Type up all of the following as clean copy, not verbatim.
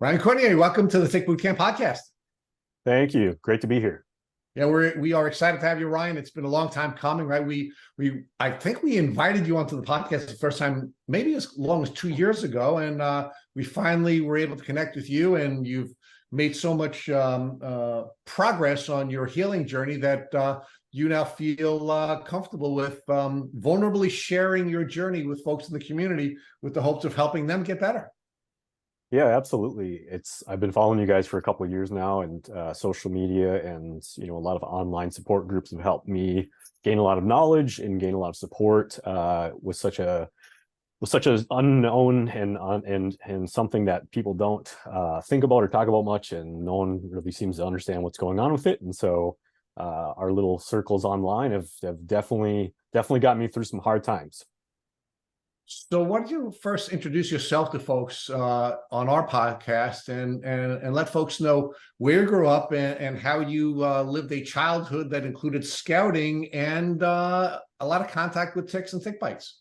Ryan Courneya, welcome to the Tick Bootcamp podcast. Thank you. Great to be here. Yeah, we are excited to have you, Ryan. It's been a long time coming, right? I think we invited you onto the podcast the first time, maybe as long as 2 years ago, and we finally were able to connect with you. And you've made so much progress on your healing journey that you now feel comfortable with vulnerably sharing your journey with folks in the community with the hopes of helping them get better. Yeah, absolutely. I've been following you guys for a couple of years now, and social media and a lot of online support groups have helped me gain a lot of knowledge and gain a lot of support with such a unknown and something that people don't think about or talk about much, and no one really seems to understand what's going on with it. And so our little circles online have definitely got me through some hard times. So why don't you first introduce yourself to folks on our podcast and let folks know where you grew up and how you lived a childhood that included scouting and a lot of contact with ticks and tick bites.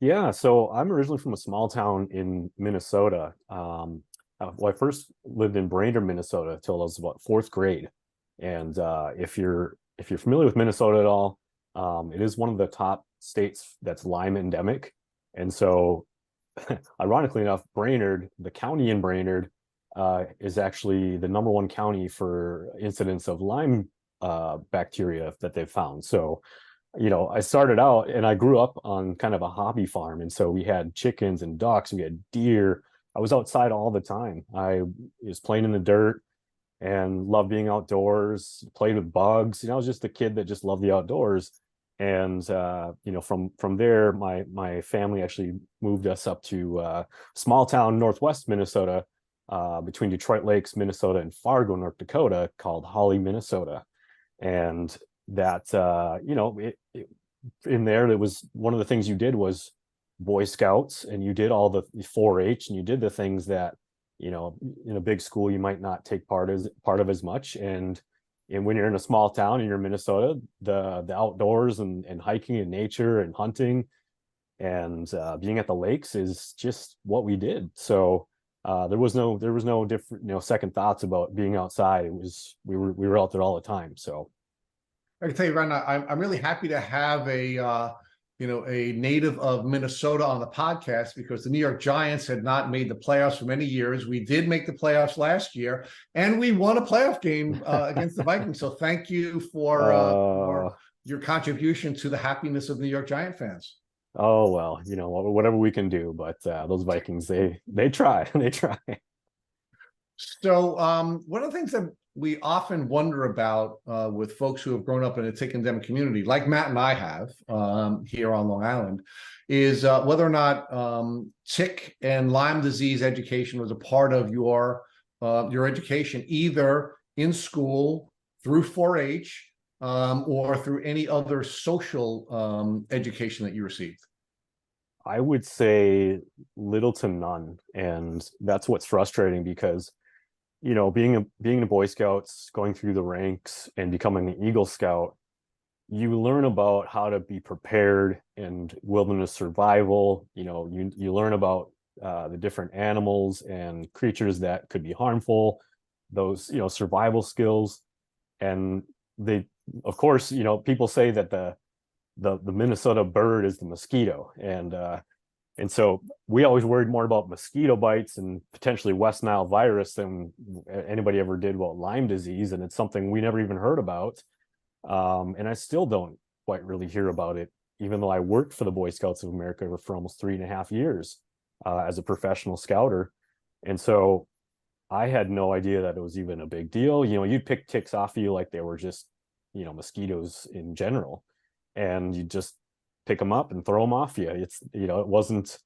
Yeah, so I'm originally from a small town in Minnesota. I first lived in Brainerd, Minnesota, till I was about fourth grade. And if you're familiar with Minnesota at all, it is one of the top states that's Lyme endemic. And so, ironically enough, Brainerd, the county in Brainerd, is actually the #1 county for incidence of Lyme bacteria that they've found. So, I started out and I grew up on kind of a hobby farm. And so we had chickens and ducks, we had deer. I was outside all the time. I was playing in the dirt and loved being outdoors, played with bugs. I was just a kid that just loved the outdoors. And from there, my family actually moved us up to small town northwest Minnesota, between Detroit Lakes, Minnesota, and Fargo, North Dakota, called Holly, Minnesota. And that in there, it was one of the things you did was Boy Scouts, and you did all the 4-H, and you did the things that in a big school you might not take part of as much. And when you're in a small town and you're in Minnesota, the outdoors and hiking and nature and hunting and being at the lakes is just what we did. So there was no different second thoughts about being outside. It was we were out there all the time. So I can tell you right now, I'm really happy to have a native of Minnesota on the podcast, because the New York Giants had not made the playoffs for many years. We did make the playoffs last year, and we won a playoff game against the Vikings. So thank you for your contribution to the happiness of New York Giant fans. Oh, well, whatever we can do, but those Vikings, they try. They try. So one of the things that we often wonder about with folks who have grown up in a tick endemic community, like Matt and I have here on Long Island, is whether or not tick and Lyme disease education was a part of your education, either in school, through 4-H, or through any other social education that you received. I would say little to none, and that's what's frustrating, because being a Boy Scouts, going through the ranks and becoming an Eagle Scout, you learn about how to be prepared and wilderness survival. You learn about the different animals and creatures that could be harmful, those survival skills. And of course, people say that the Minnesota bird is the mosquito, and so we always worried more about mosquito bites and potentially West Nile virus than anybody ever did about Lyme disease. And it's something we never even heard about. And I still don't quite really hear about it, even though I worked for the Boy Scouts of America for almost 3.5 years as a professional scouter. And so I had no idea that it was even a big deal. You'd pick ticks off of you like they were just, mosquitoes in general. And you just pick them up and throw them off you. It wasn't,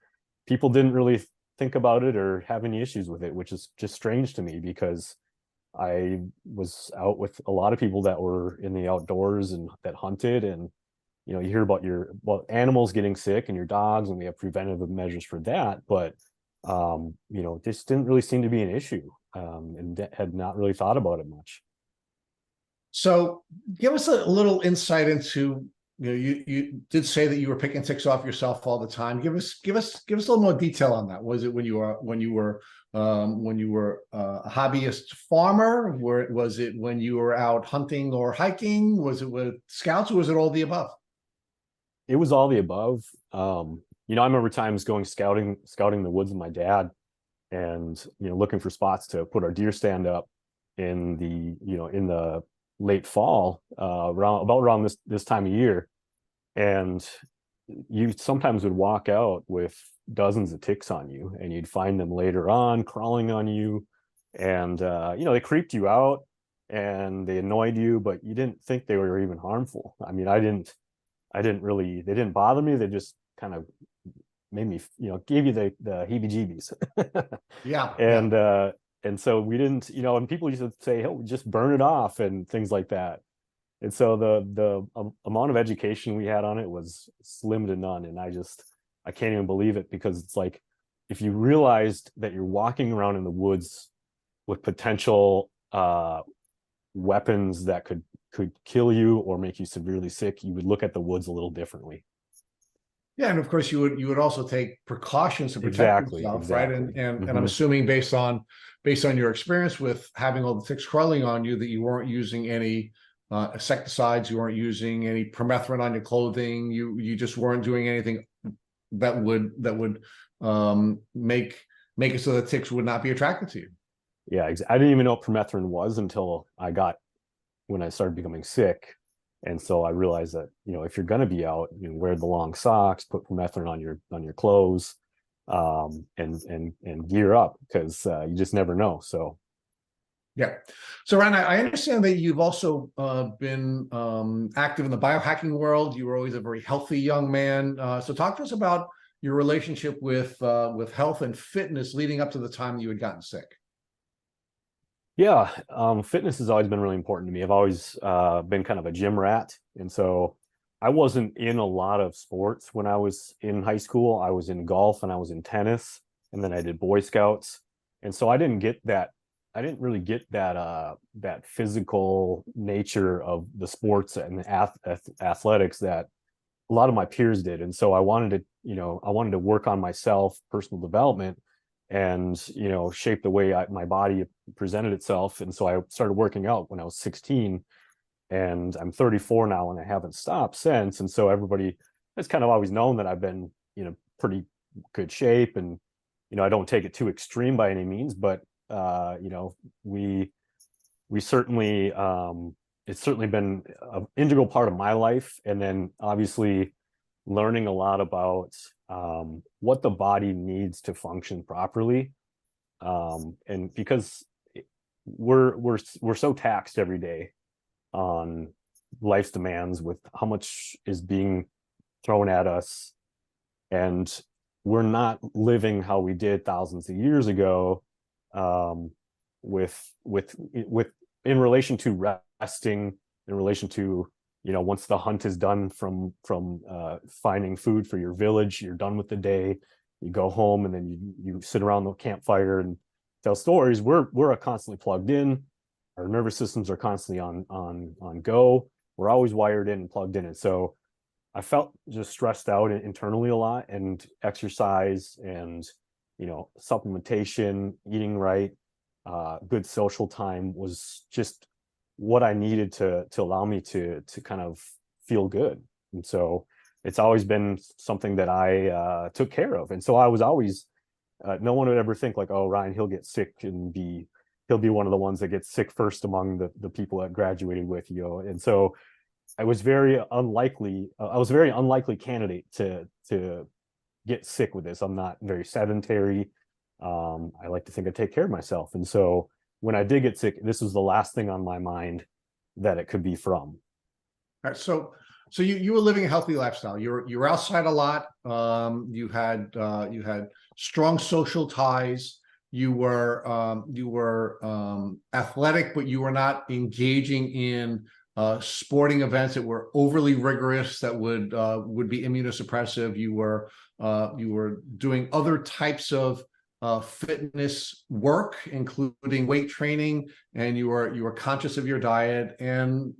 people didn't really think about it or have any issues with it, which is just strange to me, because I was out with a lot of people that were in the outdoors and that hunted, and you hear about animals getting sick and your dogs, and we have preventative measures for that, but this didn't really seem to be an issue, and had not really thought about it much. So give us a little insight into, you did say that you were picking ticks off yourself all the time. Give us a little more detail on that. Was it when you were when you were a hobbyist farmer? Was it when you were out hunting or hiking? Was it with scouts, or was it all the above? It was all the above. I remember times going scouting the woods with my dad, and looking for spots to put our deer stand up in the late fall, around this time of year. And you sometimes would walk out with dozens of ticks on you, and you'd find them later on crawling on you, and they creeped you out and they annoyed you, but you didn't think they were even harmful. I mean, they didn't bother me. They just kind of made me, gave you the heebie-jeebies. Yeah, and so we didn't, and people used to say, oh, just burn it off and things like that. And so the amount of education we had on it was slim to none. And I can't even believe it, because it's like, if you realized that you're walking around in the woods with potential weapons that could kill you or make you severely sick, you would look at the woods a little differently. Yeah, and of course you would also take precautions to protect yourself, right? And I'm assuming based on your experience with having all the ticks crawling on you, that you weren't using any insecticides, you weren't using any permethrin on your clothing, you just weren't doing anything that would make it so that ticks would not be attracted to you. Yeah, I didn't even know what permethrin was until when I started becoming sick. And so I realized that, if you're going to be out, wear the long socks, put permethrin on your clothes, and gear up, because you just never know. So, yeah. So Ryan, I understand that you've also been active in the biohacking world. You were always a very healthy young man. So talk to us about your relationship with health and fitness leading up to the time you had gotten sick. yeah, fitness has always been really important to me. I've always been kind of a gym rat. And so I wasn't in a lot of sports when I was in high school. I was in golf and I was in tennis, and then I did Boy Scouts. And so I didn't really get that physical nature of the sports and the athletics that a lot of my peers did. And so I wanted to work on myself, personal development, and shape the way my body presented itself. And so I started working out when I was 16, and I'm 34 now, and I haven't stopped since. And so everybody has kind of always known that I've been pretty good shape, and I don't take it too extreme by any means, but we certainly, it's certainly been an integral part of my life. And then obviously learning a lot about what the body needs to function properly, and because we're so taxed every day on life's demands with how much is being thrown at us, and we're not living how we did thousands of years ago, with in relation to resting, in relation to once the hunt is done from finding food for your village, you're done with the day, you go home, and then you sit around the campfire and tell stories. We're constantly plugged in. Our nervous systems are constantly on go. We're always wired in and plugged in. And so I felt just stressed out internally a lot, and exercise and supplementation, eating right, good social time was just what I needed to allow me to kind of feel good. And so it's always been something that I took care of. And so I was always, no one would ever think like, oh, Ryan, he'll get sick and he'll be one of the ones that gets sick first among the people that graduated with you. And so I was very unlikely. I was a very unlikely candidate to get sick with this. I'm not very sedentary. I like to think I take care of myself. And so when I did get sick, this was the last thing on my mind that it could be from. All right, so you were living a healthy lifestyle. You were outside a lot. You had strong social ties. You were athletic, but you were not engaging in sporting events that were overly rigorous, that would be immunosuppressive. You were doing other types of fitness work, including weight training, and you were conscious of your diet and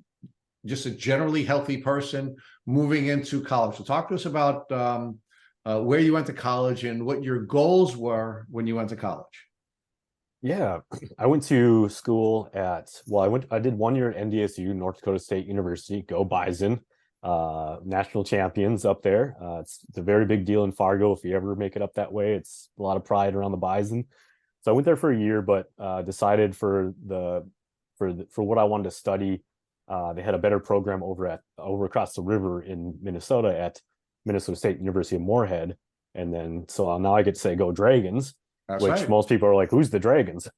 just a generally healthy person moving into college. So talk to us about where you went to college and what your goals were when you went to college. Yeah, I went to school I did 1 year at NDSU, North Dakota State University, go Bison, national champions up there. It's a very big deal in Fargo. If you ever make it up that way, it's a lot of pride around the Bison. So I went there for a year, but decided for what I wanted to study, they had a better program over across the river in Minnesota at Minnesota State University of Moorhead. And then so now I get to say go Dragons, That's which right. most people are like, who's the Dragons?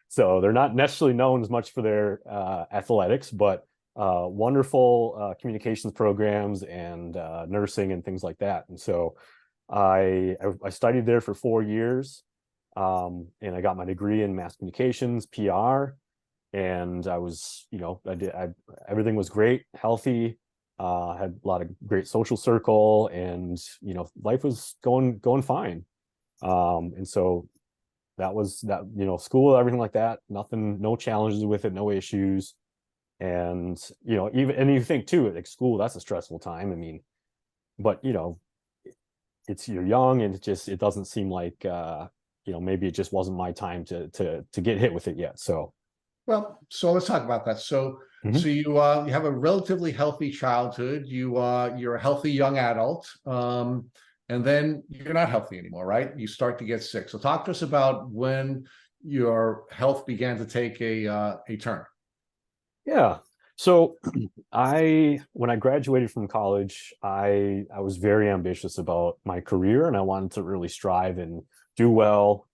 So they're not necessarily known as much for their athletics, but wonderful communications programs and nursing and things like that. And so I studied there for 4 years, and I got my degree in mass communications, PR, and I was, everything was great, healthy, had a lot of great social circle, and life was going fine. And so that was that, school, everything like that, nothing, no challenges with it, no issues. And even you think too, like school, that's a stressful time. I mean, but it's you're young, and it doesn't seem like maybe it just wasn't my time to get hit with it yet. So Well, so let's talk about that. So, mhm. so you have a relatively healthy childhood. You're a healthy young adult, and then you're not healthy anymore, right? You start to get sick. So, talk to us about when your health began to take a turn. Yeah. So when I graduated from college, I was very ambitious about my career, and I wanted to really strive and do well.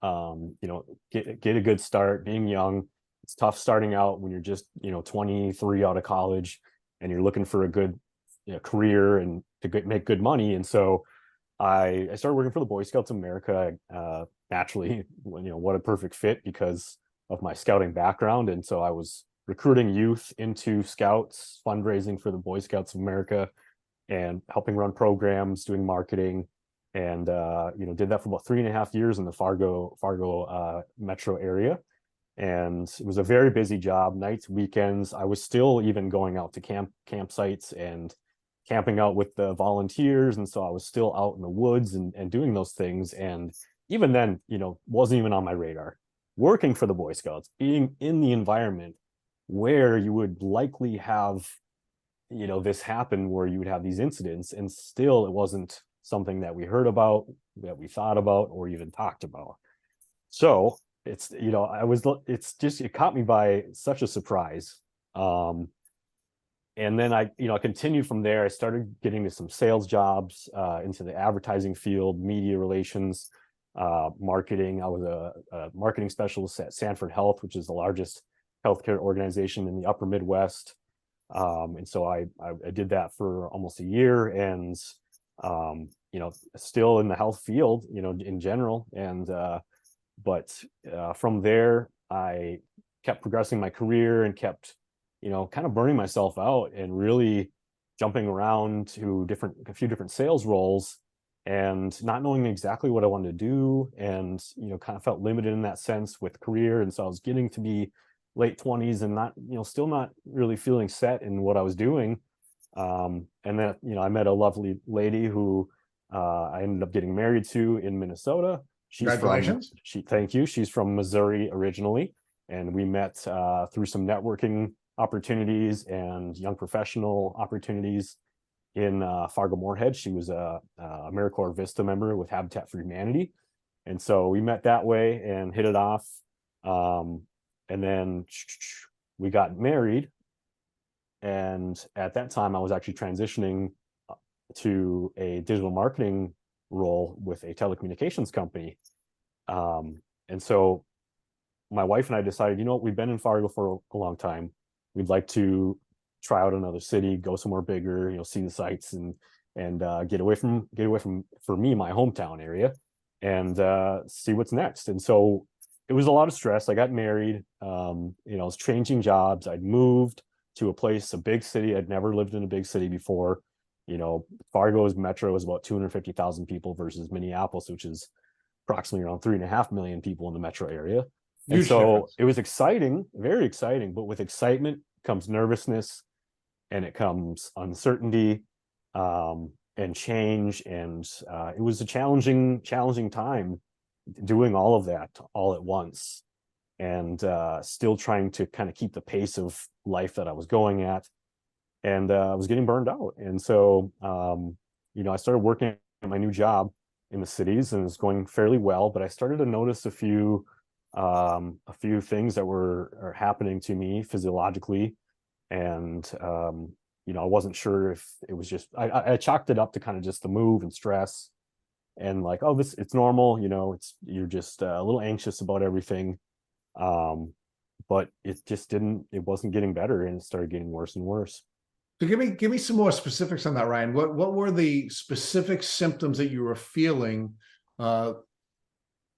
Get a good start. Being young, it's tough starting out when you're just 23 out of college, and you're looking for a good career and make good money. And so I started working for the Boy Scouts of America. Naturally, what a perfect fit because of my scouting background. And so I was recruiting youth into scouts, fundraising for the Boy Scouts of America, and helping run programs, doing marketing, and did that for about 3.5 years in the Fargo metro area. And it was a very busy job, nights, weekends. I was still even going out to campsites and camping out with the volunteers, and so I was still out in the woods and doing those things. And even then, wasn't even on my radar. Working for the Boy Scouts, being in the environment where you would likely have this happen, where you would have these incidents, and still it wasn't something that we heard about, that we thought about, or even talked about. So it caught me by such a surprise. And then I continued from there. I started getting to some sales jobs, into the advertising field, media relations, marketing. I was a marketing specialist at Sanford Health, which is the largest healthcare organization in the upper Midwest. And so I did that for almost a year, and still in the health field, in general. And but from there, I kept progressing my career and kept, kind of burning myself out and really jumping around to a few different sales roles, and not knowing exactly what I wanted to do, and kind of felt limited in that sense with career. And so I was getting to be late 20s and not, still not really feeling set in what I was doing. And then, I met a lovely lady who I ended up getting married to in Minnesota. Congratulations. Thank you. She's from Missouri originally, and we met through some networking opportunities and young professional opportunities in Fargo Moorhead. She was a AmeriCorps Vista member with Habitat for Humanity, and so we met that way and hit it off. And then we got married, and at that time I was actually transitioning to a digital marketing role with a telecommunications company. And so my wife and I decided, we've been in Fargo for a long time. We'd like to try out another city, go somewhere bigger, see the sights, and get away from, for me, my hometown area, and see what's next. And so it was a lot of stress. I got married, I was changing jobs. I'd moved to a big city. I'd never lived in a big city before. Fargo's metro is about 250,000 people versus Minneapolis, which is approximately around 3.5 million people in the metro area. And Huge so difference. it was exciting, very exciting, but with excitement comes nervousness, and it comes uncertainty, and change. And it was a challenging time doing all of that all at once, and still trying to kind of keep the pace of life that I was going at, and I was getting burned out. And so I started working at my new job in the cities, and it was going fairly well, but I started to notice a few things that are happening to me physiologically. And I wasn't sure if it was just, I chalked it up to kind of just the move and stress, and like, oh, it's normal, you're just a little anxious about everything. But it wasn't getting better, and it started getting worse and worse. So give me some more specifics on that, Ryan. What were the specific symptoms that you were feeling, and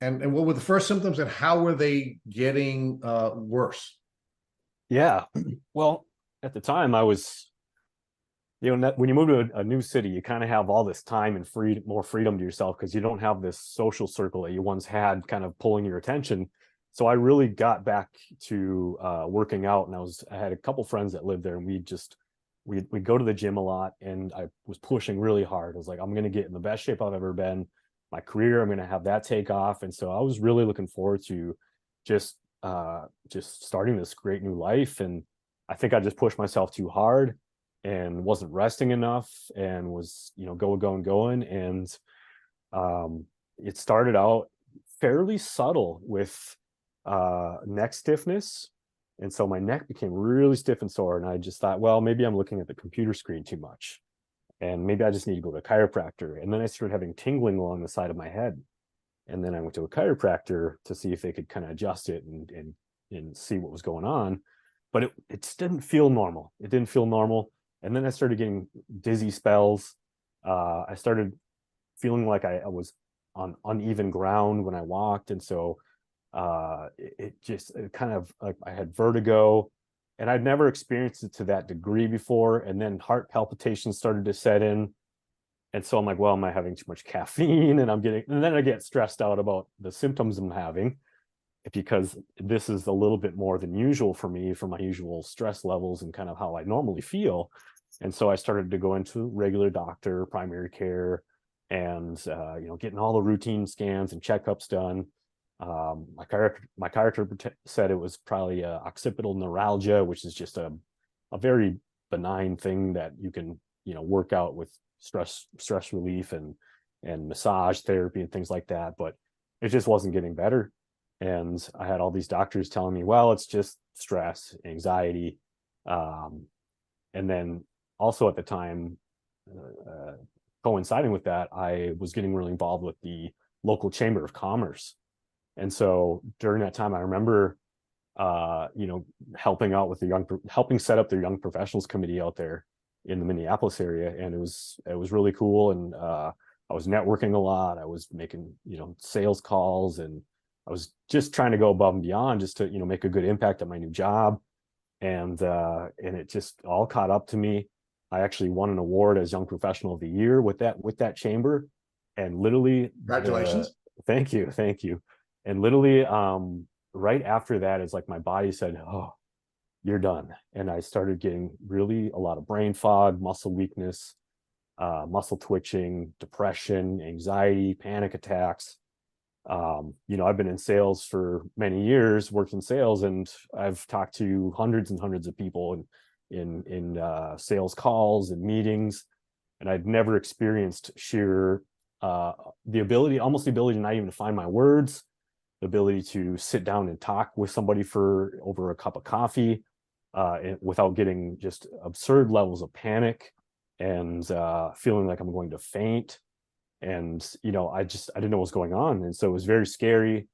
what were the first symptoms, and how were they getting worse? Yeah, well, at the time I was, when you move to a new city, you kind of have all this time and more freedom to yourself, because you don't have this social circle that you once had kind of pulling your attention. So I really got back to working out, and I had a couple friends that lived there, and we'd go to the gym a lot, and I was pushing really hard. I was like, I'm going to get in the best shape I've ever been. My career, I'm going to have that take off. And so I was really looking forward to just starting this great new life. And I think I just pushed myself too hard and wasn't resting enough, and was, going. And it started out fairly subtle with neck stiffness. And so my neck became really stiff and sore, and I just thought, well, maybe I'm looking at the computer screen too much, and maybe I just need to go to a chiropractor. And then I started having tingling along the side of my head, and then I went to a chiropractor to see if they could kind of adjust it and see what was going on. But it just didn't feel normal. It didn't feel normal. And then I started getting dizzy spells. I started feeling like I was on uneven ground when I walked. And so it kind of, like, I had vertigo, and I'd never experienced it to that degree before. And then heart palpitations started to set in. And so I'm like, well, am I having too much caffeine? And then I get stressed out about the symptoms I'm having, because this is a little bit more than usual for me, for my usual stress levels and kind of how I normally feel. And so I started to go into regular doctor, primary care, and getting all the routine scans and checkups done. My chiropractor said it was probably occipital neuralgia, which is just a very benign thing that you can work out with stress relief and massage therapy and things like that. But it just wasn't getting better. And I had all these doctors telling me, well, it's just stress, anxiety. And then also at the time, coinciding with that, I was getting really involved with the local chamber of commerce. And so during that time, I remember, helping out with helping set up their young professionals committee out there in the Minneapolis area. And it was really cool. And I was networking a lot. I was making, sales calls, and I was just trying to go above and beyond just to, make a good impact at my new job. And it just all caught up to me. I actually won an award as Young Professional of the Year with that chamber. And literally, Congratulations. Thank you. And literally, right after that, it's like my body said, oh, you're done. And I started getting really a lot of brain fog, muscle weakness, muscle twitching, depression, anxiety, panic attacks. I've been in sales for many years, worked in sales, and I've talked to hundreds and hundreds of people in sales calls and meetings, and I'd never experienced sheer the ability to not even find my words, the ability to sit down and talk with somebody for over a cup of coffee without getting just absurd levels of panic and feeling like I'm going to faint. And I didn't know what was going on, and so it was very scary.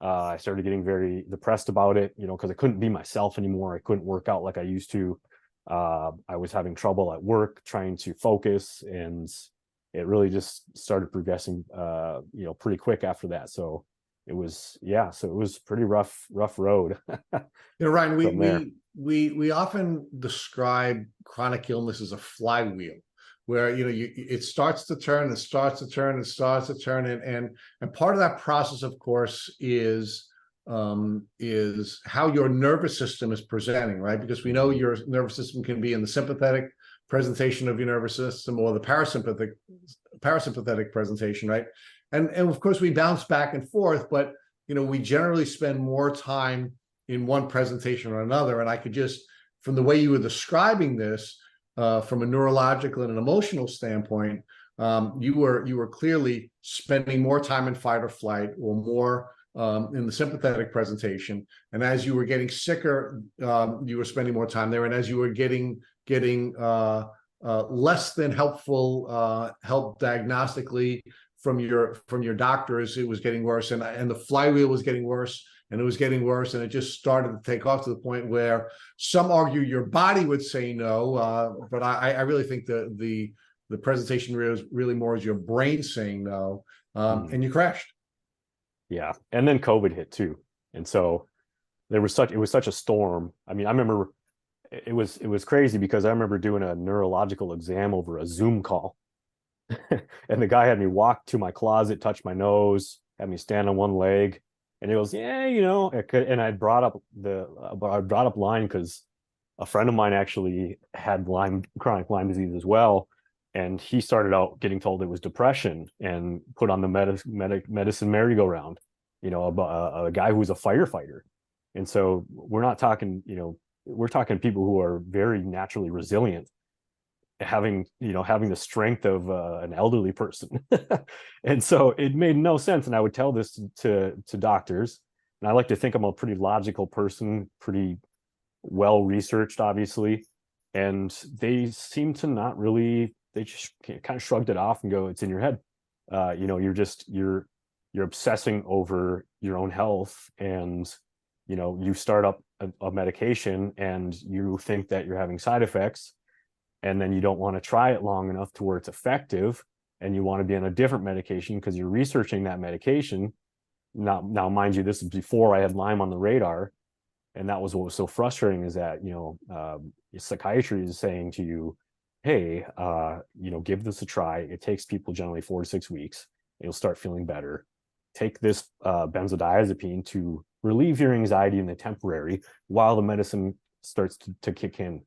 I started getting very depressed about it, because I couldn't be myself anymore. I couldn't work out like I used to. I was having trouble at work trying to focus, and it really just started progressing pretty quick after that. So it was pretty rough road. Ryan, we often describe chronic illness as a flywheel, where it starts to turn, and starts to turn, and starts to turn, and part of that process, of course, is how your nervous system is presenting, right? Because we know your nervous system can be in the sympathetic presentation of your nervous system, or the parasympathetic presentation, right? and of course we bounce back and forth, but we generally spend more time in one presentation or another. And I could just, from the way you were describing this, from a neurological and an emotional standpoint, you were clearly spending more time in fight or flight, or more in the sympathetic presentation. And as you were getting sicker, you were spending more time there. And as you were getting less than helpful help diagnostically from your doctors, it was getting worse, and the flywheel was getting worse, and it was getting worse, and it just started to take off to the point where some argue your body would say no, but I really think the presentation really more is your brain saying no, and you crashed. Yeah, and then COVID hit too, and so it was such a storm. I mean, I remember it was crazy because I remember doing a neurological exam over a Zoom call. And the guy had me walk to my closet, touch my nose, had me stand on one leg, and he goes, "Yeah, And I brought up Lyme because a friend of mine actually had chronic Lyme disease as well, and he started out getting told it was depression and put on the medicine merry-go-round. About a guy who was a firefighter, and so we're not talking, we're talking people who are very naturally resilient, having the strength of an elderly person. And so it made no sense. And I would tell this to doctors, and I like to think I'm a pretty logical person, pretty well researched, obviously, and they seem to not really, they just kind of shrugged it off and go, "It's in your head. You're obsessing over your own health, and you start up a medication and you think that you're having side effects, and then you don't want to try it long enough to where it's effective, and you want to be on a different medication because you're researching that medication." Now, mind you, this is before I had Lyme on the radar, and that was what was so frustrating, is that psychiatry is saying to you, "Hey, give this a try. It takes people generally 4 to 6 weeks. You'll start feeling better. Take this benzodiazepine to relieve your anxiety in the temporary while the medicine starts to kick in."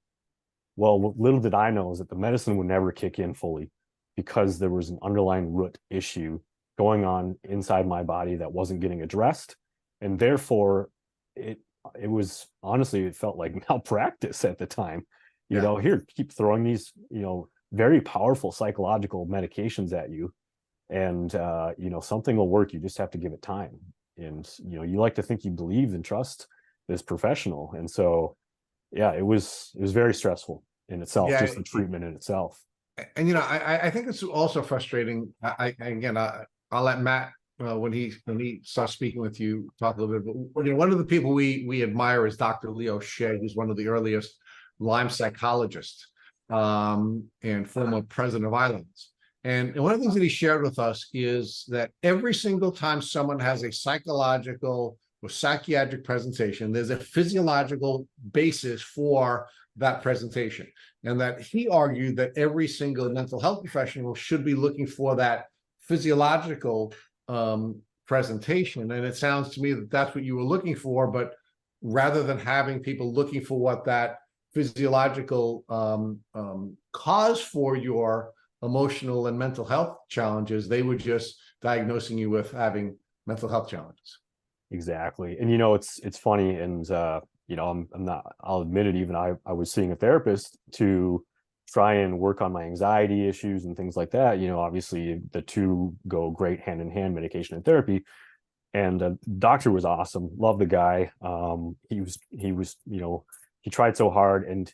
Well, what little did I know is that the medicine would never kick in fully, because there was an underlying root issue going on inside my body that wasn't getting addressed. And therefore, it was, honestly, it felt like malpractice at the time. Here, keep throwing these, very powerful psychological medications at you, and something will work. You just have to give it time. And you like to think you believe and trust this professional. And so yeah, it was very stressful in itself, just the treatment in itself. And I think it's also frustrating. I'll let Matt, when he starts speaking with you, talk a little bit. But one of the people we admire is Dr. Leo Shea, who's one of the earliest Lyme psychologists, and former president of Islands. And one of the things that he shared with us is that every single time someone has a psychological or psychiatric presentation, there's a physiological basis for that presentation. And that he argued that every single mental health professional should be looking for that physiological presentation. And it sounds to me that that's what you were looking for, but rather than having people looking for what that physiological cause for your emotional and mental health challenges, they were just diagnosing you with having mental health challenges. Exactly. And it's funny, and I'm not, I'll admit it, even I was seeing a therapist to try and work on my anxiety issues and things like that. Obviously the two go great hand in hand, medication and therapy. And the doctor was awesome. Loved the guy. He was, he tried so hard, and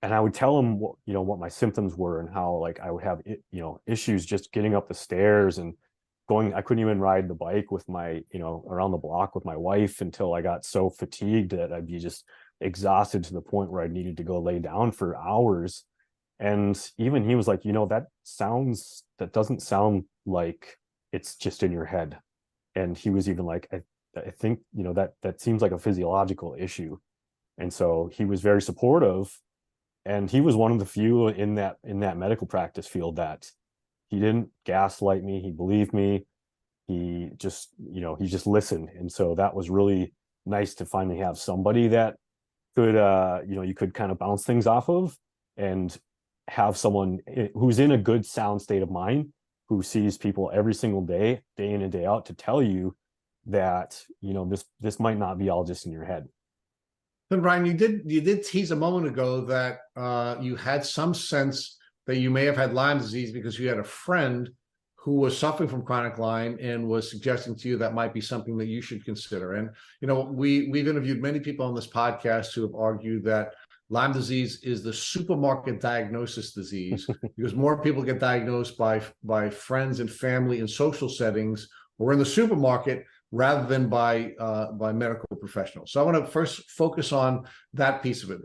I would tell him what my symptoms were, and how, like, I would have, issues just getting up the stairs and going. I couldn't even ride the bike with my, around the block with my wife, until I got so fatigued that I'd be just exhausted to the point where I needed to go lay down for hours. And even he was like, that doesn't sound like it's just in your head. And he was even like, I think, that seems like a physiological issue. And so he was very supportive. And he was one of the few in that medical practice field that he didn't gaslight me. He believed me. He just listened. And so that was really nice to finally have somebody that could, you could kind of bounce things off of, and have someone who's in a good, sound state of mind who sees people every single day, day in and day out, to tell you that, you know, this might not be all just in your head. Then Ryan, you did tease a moment ago that you had some sense that you may have had Lyme disease because you had a friend who was suffering from chronic Lyme and was suggesting to you that might be something that you should consider. And you know, we've interviewed many people on this podcast who have argued that Lyme disease is the supermarket diagnosis disease because more people get diagnosed by friends and family in social settings or in the supermarket rather than by medical professionals. So I want to first focus on that piece of it.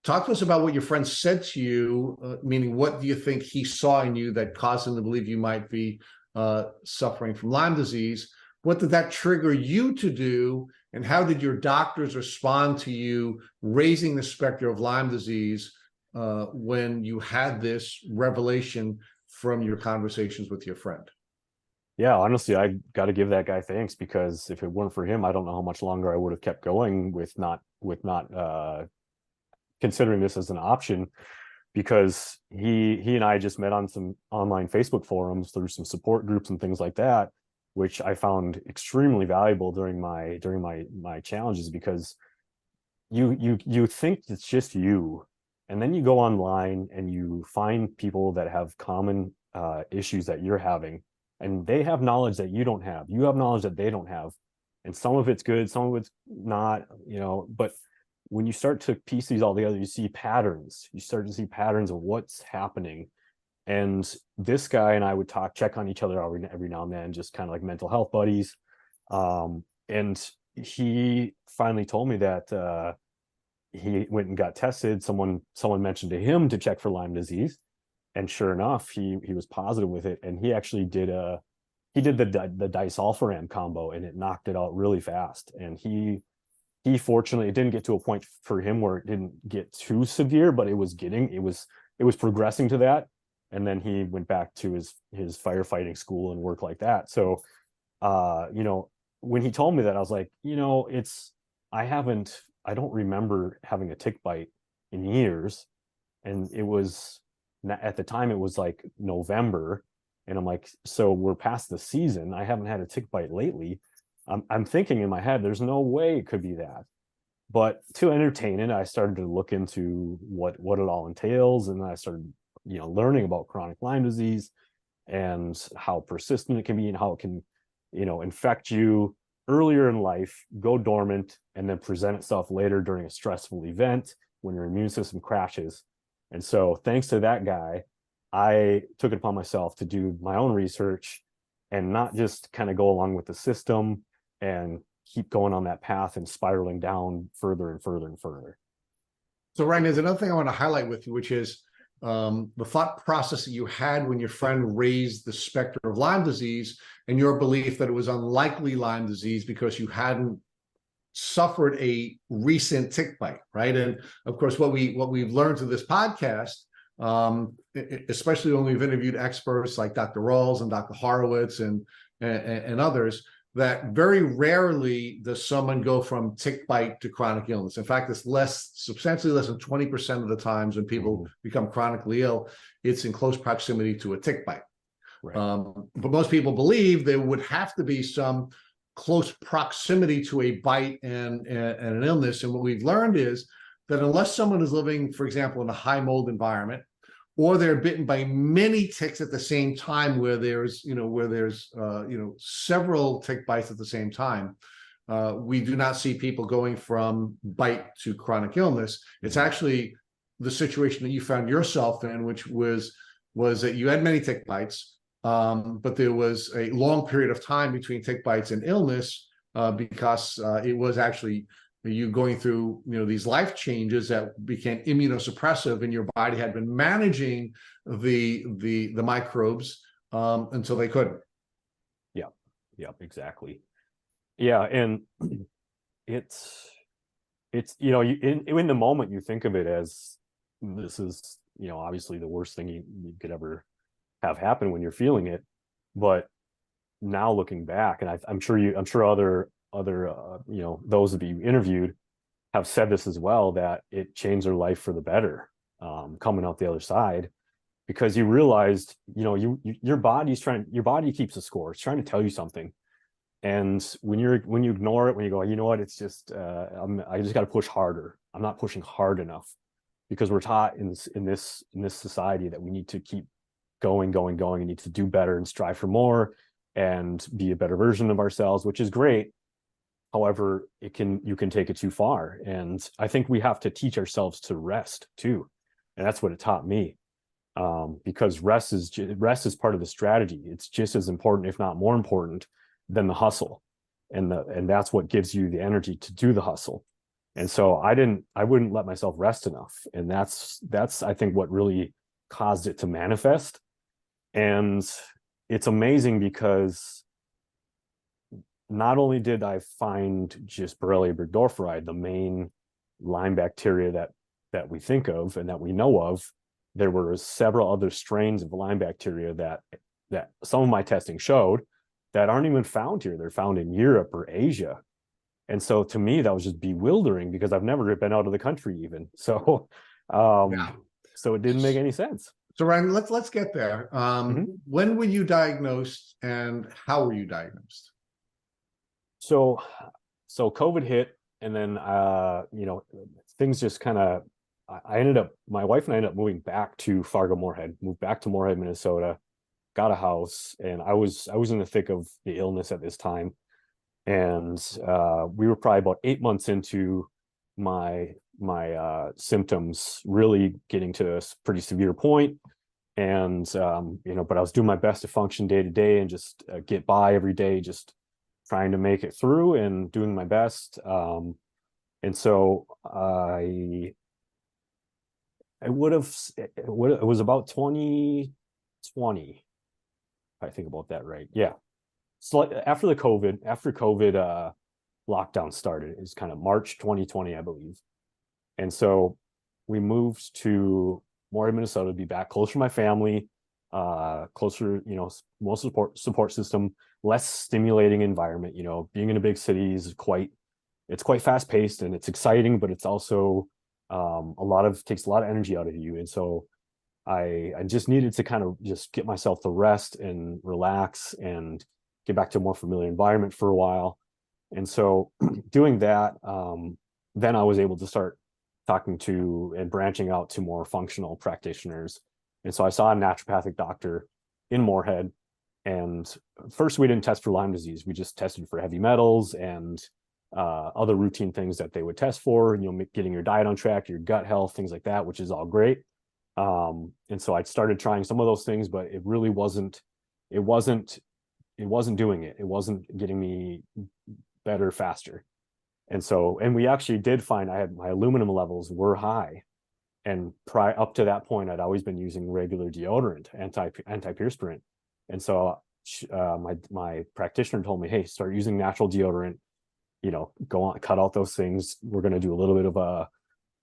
Talk to us about what your friend said to you, meaning what do you think he saw in you that caused him to believe you might be suffering from Lyme disease? What did that trigger you to do? And how did your doctors respond to you raising the specter of Lyme disease when you had this revelation from your conversations with your friend? Yeah, honestly, I got to give that guy thanks, because if it weren't for him, I don't know how much longer I would have kept going with not considering this as an option, because he and I just met on some online Facebook forums through some support groups and things like that, which I found extremely valuable during my challenges, because you think it's just you, and then you go online and you find people that have common issues that you're having, and they have knowledge that you don't have. You have knowledge that they don't have, and some of it's good, some of it's not, you know. But when you start to piece these all together, you see patterns. You start to see patterns of what's happening. And this guy and I would check on each other every now and then, just kind of like mental health buddies. And he finally told me that he went and got tested. Someone mentioned to him to check for Lyme disease, and sure enough, he was positive with it. And he actually did the disulfiram combo, and it knocked it out really fast. And he fortunately, it didn't get to a point for him where it didn't get too severe, but it was progressing to that. And then he went back to his firefighting school and work like that. So you know, when he told me that, I was like, you know, I don't remember having a tick bite in years. And it was, at the time, it was like November. And I'm like, so we're past the season. I haven't had a tick bite lately. I'm thinking in my head, there's no way it could be that. But to entertain it, I started to look into what it all entails. And I started, you know, learning about chronic Lyme disease and how persistent it can be, and how it can, you know, infect you earlier in life, go dormant, and then present itself later during a stressful event when your immune system crashes. And so thanks to that guy, I took it upon myself to do my own research and not just kind of go along with the system and keep going on that path and spiraling down further and further and further. So Ryan, there's another thing I want to highlight with you, which is the thought process that you had when your friend raised the specter of Lyme disease, and your belief that it was unlikely Lyme disease because you hadn't suffered a recent tick bite, right? And of course, what we've learned through this podcast, especially when we've interviewed experts like Dr. Rawls and Dr. Horowitz and others, that very rarely does someone go from tick bite to chronic illness. In fact, it's substantially less than 20% of the times when people become chronically ill, it's in close proximity to a tick bite. Right. But most people believe there would have to be some close proximity to a bite and an illness. And what we've learned is that unless someone is living, for example, in a high mold environment, or they're bitten by many ticks at the same time, where there's several tick bites at the same time, we do not see people going from bite to chronic illness. It's actually the situation that you found yourself in, which was that you had many tick bites, but there was a long period of time between tick bites and illness because it was actually you going through these life changes that became immunosuppressive, and your body had been managing the microbes until they couldn't. Yeah, exactly. Yeah, and it's in the moment you think of it as this is obviously the worst thing you could ever have happen when you're feeling it, but now looking back, and I'm sure other those that you interviewed have said this as well, that it changed their life for the better coming out the other side. because you realized, your body keeps a score. It's trying to tell you something. And when you ignore it, when you go, you know what, it's just, I just got to push harder. I'm not pushing hard enough, because we're taught in this society that we need to keep going, and need to do better and strive for more and be a better version of ourselves, which is great. However, you can take it too far. And I think we have to teach ourselves to rest too. And that's what it taught me. Because rest is part of the strategy. It's just as important, if not more important, than the hustle. And that's what gives you the energy to do the hustle. And so I wouldn't let myself rest enough. And that's I think what really caused it to manifest. And it's amazing because not only did I find just Borrelia burgdorferi, the main Lyme bacteria that we think of and that we know of, there were several other strains of Lyme bacteria that some of my testing showed that aren't even found here. They're found in Europe or Asia. And so to me, that was just bewildering, because I've never been out of the country even. So, so it didn't make any sense. So Ryan, let's get there. When were you diagnosed, and how were you diagnosed? So COVID hit, and then things just kind of, my wife and I ended up moving back to Fargo-Moorhead, Minnesota, got a house, and I was in the thick of the illness at this time. And we were probably about 8 months into my symptoms really getting to a pretty severe point. And but I was doing my best to function day to day and just get by every day, just trying to make it through and doing my best. And so it was about 2020, if I think about that right. Yeah. So after COVID lockdown started, it was kind of March 2020, I believe. And so we moved to Moorhead, Minnesota, to be back closer to my family, closer, more support system, less stimulating environment. Being in a big city is quite fast paced, and it's exciting, but it's also takes a lot of energy out of you. And so I just needed to kind of just get myself to rest and relax and get back to a more familiar environment for a while. And so doing that, then I was able to start talking to and branching out to more functional practitioners. And so I saw a naturopathic doctor in Moorhead. And first, we didn't test for Lyme disease. We just tested for heavy metals and other routine things that they would test for, getting your diet on track, your gut health, things like that, which is all great. And so I started trying some of those things, but it really wasn't doing it. It wasn't getting me better faster. And we actually did find my aluminum levels were high. And up to that point, I'd always been using regular deodorant, antiperspirant. And so my practitioner told me, hey, start using natural deodorant, go on, cut out those things. We're going to do a little bit of a,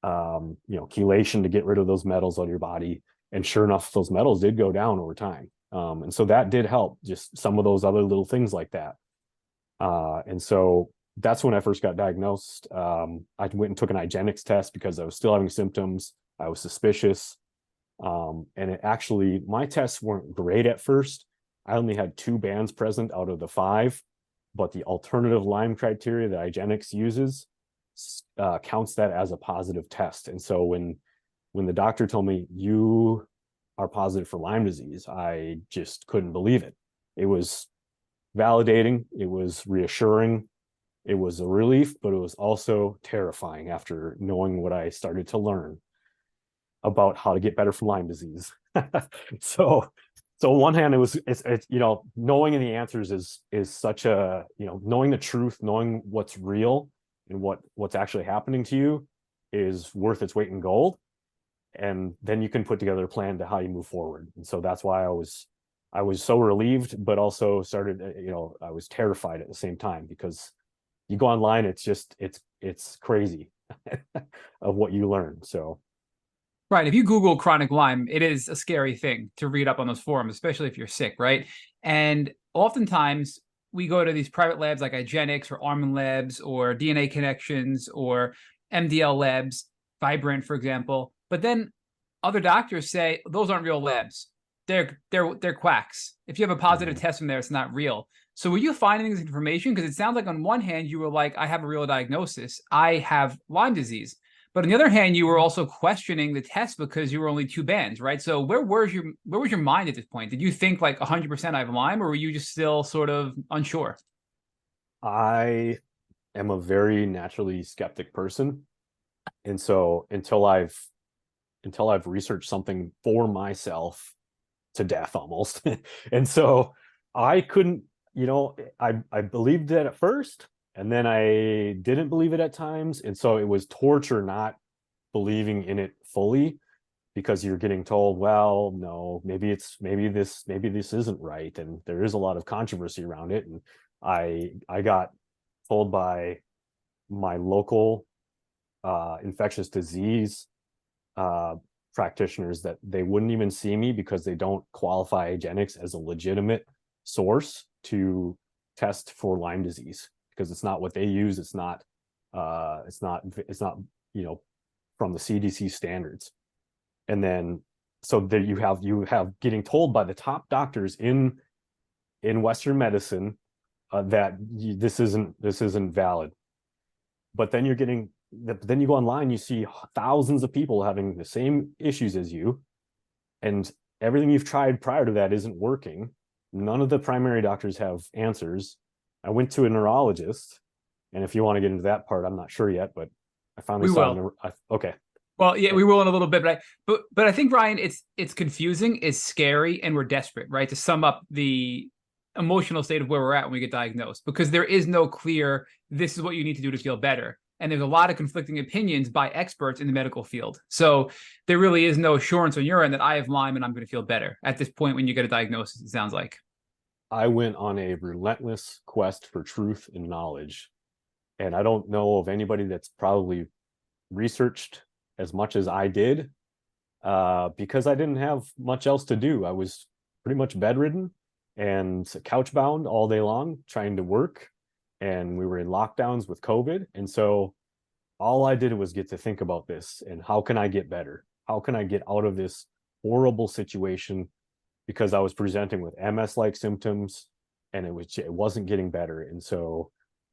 chelation to get rid of those metals out of your body. And sure enough, those metals did go down over time. And so that did help, just some of those other little things like that. And so that's when I first got diagnosed. I went and took an IGeneX test because I was still having symptoms. I was suspicious. And my tests weren't great at first. I only had 2 bands present out of the 5, but the alternative Lyme criteria that IGeneX uses counts that as a positive test. And so when the doctor told me you are positive for Lyme disease, I just couldn't believe it. It was validating. It was reassuring. It was a relief, but it was also terrifying after knowing what I started to learn about how to get better from Lyme disease. So on one hand, it's knowing the answers is such a, knowing the truth, knowing what's real and what's actually happening to you is worth its weight in gold. And then you can put together a plan to how you move forward. And so that's why I was so relieved, but also started, I was terrified at the same time, because you go online, it's crazy of what you learn. So. Right. If you Google chronic Lyme, it is a scary thing to read up on those forums, especially if you're sick, right? And oftentimes we go to these private labs like IGeneX or Almond Labs or DNA Connections or MDL Labs, Vibrant, for example. But then other doctors say those aren't real labs. They're quacks. If you have a positive test from there, it's not real. So were you finding this information? Because it sounds like on one hand you were like, I have a real diagnosis, I have Lyme disease. But on the other hand, you were also questioning the test because you were only two bands, right? So where was your mind at this point? Did you think like 100% I have Lyme, or were you just still sort of unsure? I am a very naturally skeptic person. And so until I've researched something for myself to death almost. And so I couldn't, I believed it at first, and then I didn't believe it at times. And so it was torture not believing in it fully, because you're getting told, well, no, maybe this isn't right. And there is a lot of controversy around it. And I got told by my local infectious disease practitioners that they wouldn't even see me because they don't qualify Agenics as a legitimate source to test for Lyme disease, because it's not what they use. It's not from the CDC standards. And then so there you have getting told by the top doctors in Western medicine that this isn't valid. But then then you go online, you see thousands of people having the same issues as you, and everything you've tried prior to that isn't working. None of the primary doctors have answers. I went to a neurologist, and if you want to get into that part, I'm not sure yet, but I finally okay. Well, yeah, we will in a little bit, but I think, Ryan, it's confusing, it's scary, and we're desperate, right? To sum up the emotional state of where we're at when we get diagnosed, because there is no clear, this is what you need to do to feel better. And there's a lot of conflicting opinions by experts in the medical field. So there really is no assurance on your end that I have Lyme and I'm going to feel better at this point when you get a diagnosis, it sounds like. I went on a relentless quest for truth and knowledge. And I don't know of anybody that's probably researched as much as I did, because I didn't have much else to do. I was pretty much bedridden and couch bound all day long trying to work. And we were in lockdowns with COVID. And so all I did was get to think about this and how can I get better? How can I get out of this horrible situation? Because I was presenting with MS-like symptoms and it wasn't getting better. And so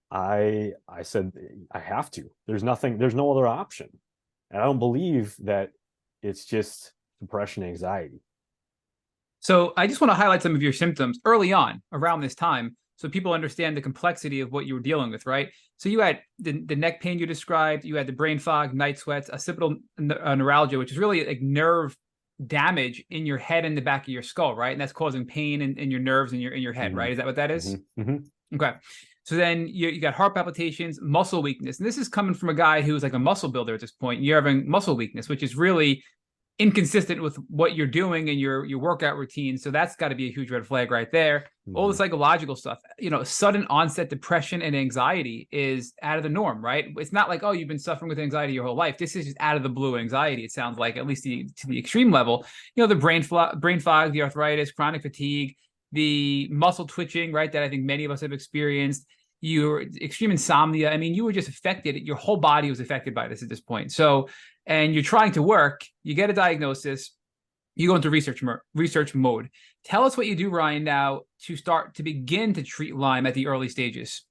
I said, I have to. There's no other option. And I don't believe that it's just depression, anxiety. So I just want to highlight some of your symptoms early on around this time, so people understand the complexity of what you were dealing with, right? So you had the neck pain you described, you had the brain fog, night sweats, occipital neuralgia, which is really like nerve damage in your head and the back of your skull, right? And that's causing pain in your nerves in your head, right? Is that what that is? Okay. So then you got heart palpitations, muscle weakness. And this is coming from a guy who's like a muscle builder at this point. You're having muscle weakness, which is really inconsistent with what you're doing and your workout routine. So that's got to be a huge red flag right there. All the psychological stuff, sudden onset depression and anxiety is out of the norm, right? It's not like, oh, you've been suffering with anxiety your whole life. This is just out of the blue anxiety. It sounds like, at least to the extreme level, the brain fog, the arthritis, chronic fatigue, the muscle twitching, right? That I think many of us have experienced. Your extreme insomnia. I mean, you were just affected. Your whole body was affected by this at this point. So, and you're trying to work, you get a diagnosis, you go into research mode. Tell us what you do, Ryan, now to begin to treat Lyme at the early stages.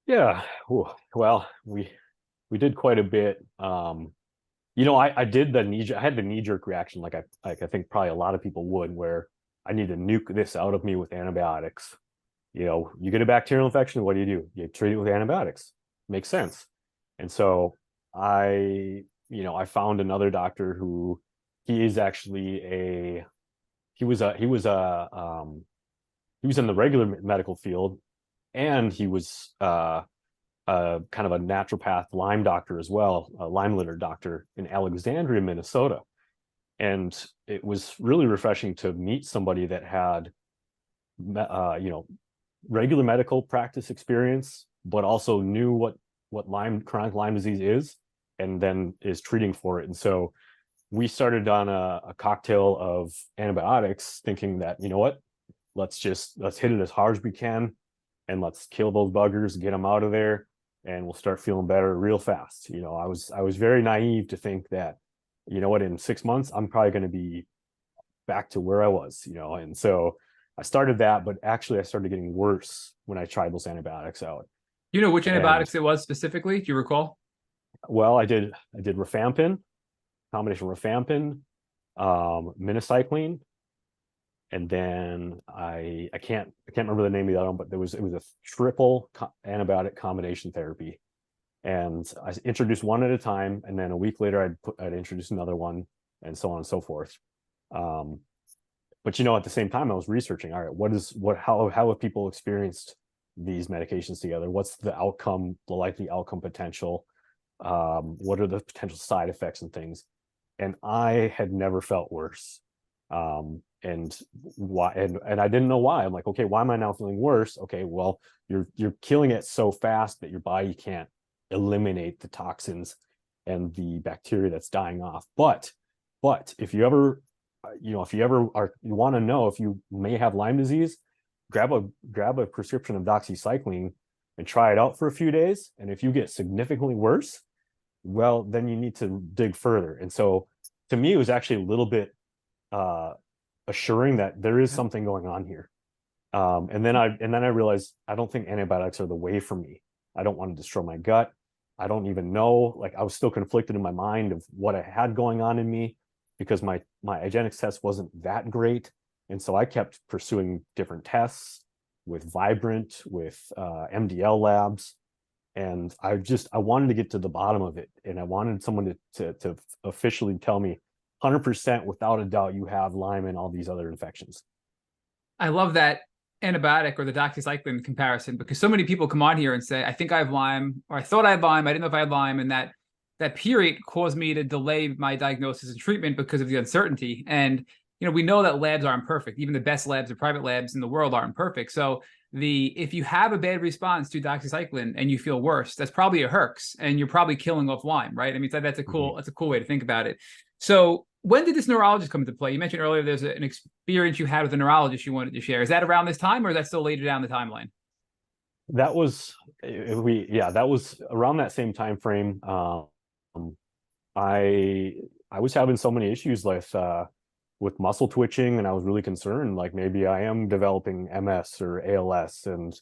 Yeah. Well, we did quite a bit. I did I had the knee-jerk reaction, like I think probably a lot of people would, where I need to nuke this out of me with antibiotics. You get a bacterial infection, what do? You treat it with antibiotics. Makes sense. And so I found another doctor who he was in the regular medical field, and he was kind of a naturopath Lyme doctor as well, a Lyme litter doctor in Alexandria, Minnesota. And it was really refreshing to meet somebody that had regular medical practice experience, but also knew what chronic Lyme disease is, and then is treating for it. And so we started on a cocktail of antibiotics, thinking that, let's hit it as hard as we can, and let's kill those buggers, get them out of there, and we'll start feeling better real fast. I was very naive to think that, you know what, in 6 months, I'm probably going to be back to where I was, and so I started that, but actually I started getting worse when I tried those antibiotics out. You know which And antibiotics it was specifically? Do you recall? well, I did rifampin, combination rifampin, minocycline, and then I can't remember the name of the other one, but it was a triple antibiotic combination therapy, and I introduced one at a time, and then a week later I'd introduce another one, and so on and so forth. But at the same time, I was researching, all right, how have people experienced these medications together? What's the outcome, the likely outcome potential? What are the potential side effects and things? And I had never felt worse. And why? And I didn't know why. I'm like, okay, why am I now feeling worse? Okay, well, you're killing it so fast that your body can't eliminate the toxins and the bacteria that's dying off. But if you ever you want to know if you may have Lyme disease, grab a prescription of doxycycline and try it out for a few days. And if you get significantly worse, well, then you need to dig further. And so to me, it was actually a little bit assuring that there is something going on here. And then I realized I don't think antibiotics are the way for me. I don't want to destroy my gut. I don't even know, like, I was still conflicted in my mind of what I had going on in me, because my IGeneX test wasn't that great. And so I kept pursuing different tests with Vibrant, with MDL labs. And I wanted to get to the bottom of it. And I wanted someone to officially tell me 100% without a doubt, you have Lyme and all these other infections. I love that antibiotic or the doxycycline comparison, because so many people come on here and say, I think I have Lyme, or I thought I had Lyme. I didn't know if I had Lyme. And that period caused me to delay my diagnosis and treatment because of the uncertainty. And, we know that labs aren't perfect. Even the best labs, the private labs in the world, aren't perfect. So if you have a bad response to doxycycline and you feel worse, that's probably a herx, and you're probably killing off Lyme, right? I mean, that's a cool way to think about it. So when did this neurologist come into play? You mentioned earlier there's an experience you had with a neurologist you wanted to share. Is that around this time, or is that still later down the timeline? That was that was around that same time frame. I was having so many issues with muscle twitching, and I was really concerned, like, maybe I am developing MS or ALS. And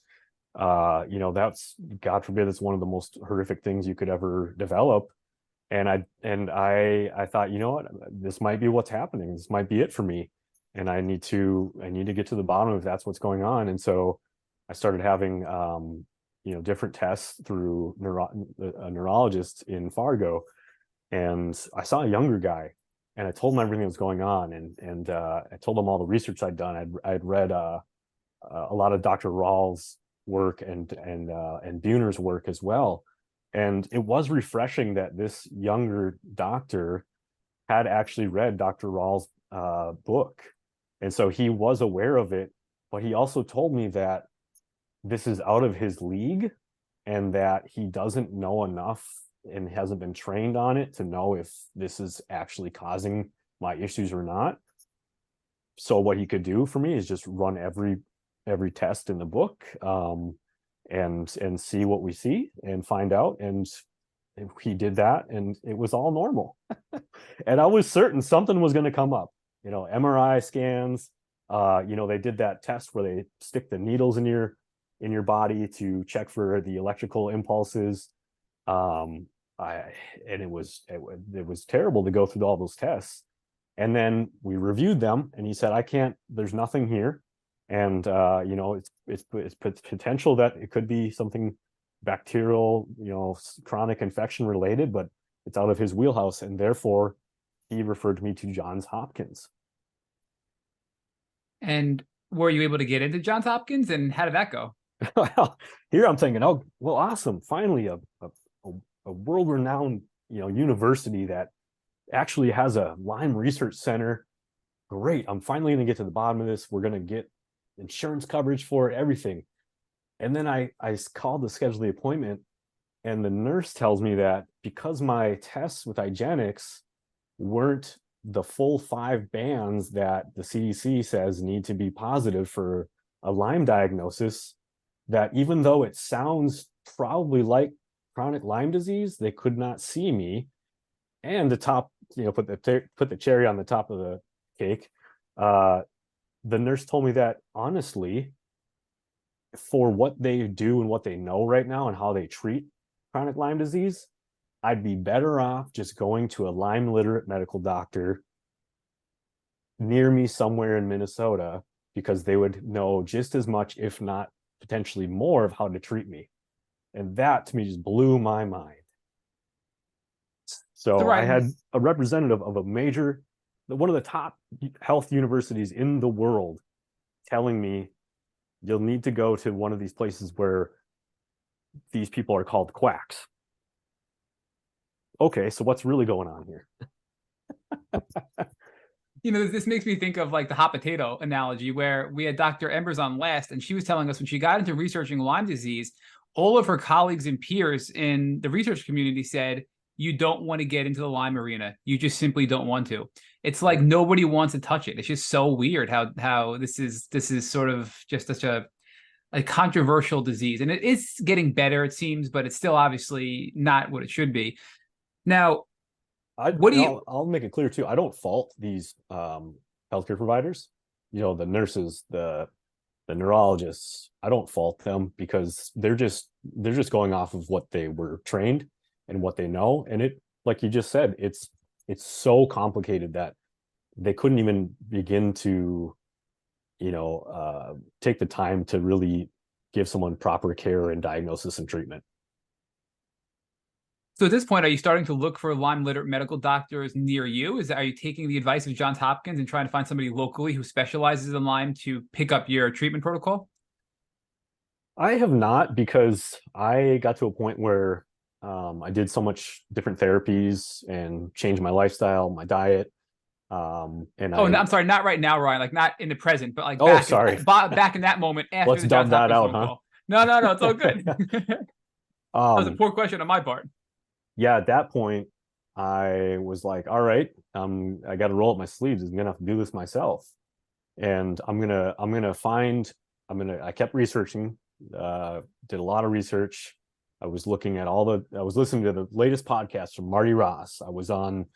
that's, God forbid, it's one of the most horrific things you could ever develop. And I thought, what, this might be what's happening. This might be it for me. And I need to get to the bottom if that's what's going on. And so I started having different tests through a neurologist in Fargo. And I saw a younger guy, and I told him everything that was going on, and I told him all the research I'd done. I'd read a lot of Dr. Rawls' work and Buhner's work as well, and it was refreshing that this younger doctor had actually read Dr. Rawls' book, and so he was aware of it. But he also told me that this is out of his league, and that he doesn't know enough and hasn't been trained on it to know if this is actually causing my issues or not. So what he could do for me is just run every test in the book, and see what we see and find out. And he did that, and it was all normal. And I was certain something was going to come up. MRI scans. They did that test where they stick the needles in your body to check for the electrical impulses. It was terrible to go through all those tests. And then we reviewed them, and he said, there's nothing here. And, it's potential that it could be something bacterial, chronic infection related, but it's out of his wheelhouse. And therefore he referred me to Johns Hopkins. And were you able to get into Johns Hopkins, and how did that go? Well, here I'm thinking, oh, well, awesome. Finally, a world-renowned, university that actually has a Lyme research center. Great. I'm finally going to get to the bottom of this. We're going to get insurance coverage for it, everything. And then I called to schedule the appointment, and the nurse tells me that because my tests with IGeneX weren't the full 5 bands that the CDC says need to be positive for a Lyme diagnosis, that even though it sounds probably like chronic Lyme disease, they could not see me. And to top put the cherry on the top of the cake. The nurse told me that honestly, for what they do and what they know right now and how they treat chronic Lyme disease, I'd be better off just going to a Lyme literate medical doctor near me somewhere in Minnesota, because they would know just as much, if not potentially more, of how to treat me. And that to me just blew my mind. So I had a representative of one of the top health universities in the world telling me, you'll need to go to one of these places where these people are called quacks. Okay, so what's really going on here? This makes me think of like the hot potato analogy, where we had Dr. Embers on last, and she was telling us when she got into researching Lyme disease, all of her colleagues and peers in the research community said, you don't want to get into the Lyme arena. You just simply don't want to. It's like nobody wants to touch it. It's just so weird how this is sort of just such a controversial disease. And it is getting better, it seems, but it's still obviously not what it should be. Now, I'll make it clear too. I don't fault these healthcare providers. The nurses, the neurologists. I don't fault them, because they're just going off of what they were trained and what they know. And it, like you just said, it's so complicated that they couldn't even begin to, take the time to really give someone proper care and diagnosis and treatment. So at this point, are you starting to look for Lyme literate medical doctors near you? Are you taking the advice of Johns Hopkins and trying to find somebody locally who specializes in Lyme to pick up your treatment protocol? I have not, because I got to a point where I did so much different therapies and changed my lifestyle, my diet. I'm sorry, not right now, Ryan. Like not in the present, but like back in that moment after Let's the Johns dub that Hopkins out, phone call. No, it's all good. That was a poor question on my part. Yeah, at that point, I was like, all right, I got to roll up my sleeves. I'm gonna have to do this myself, and I kept researching, did a lot of research. I was listening to the latest podcast from Marty Ross. I was on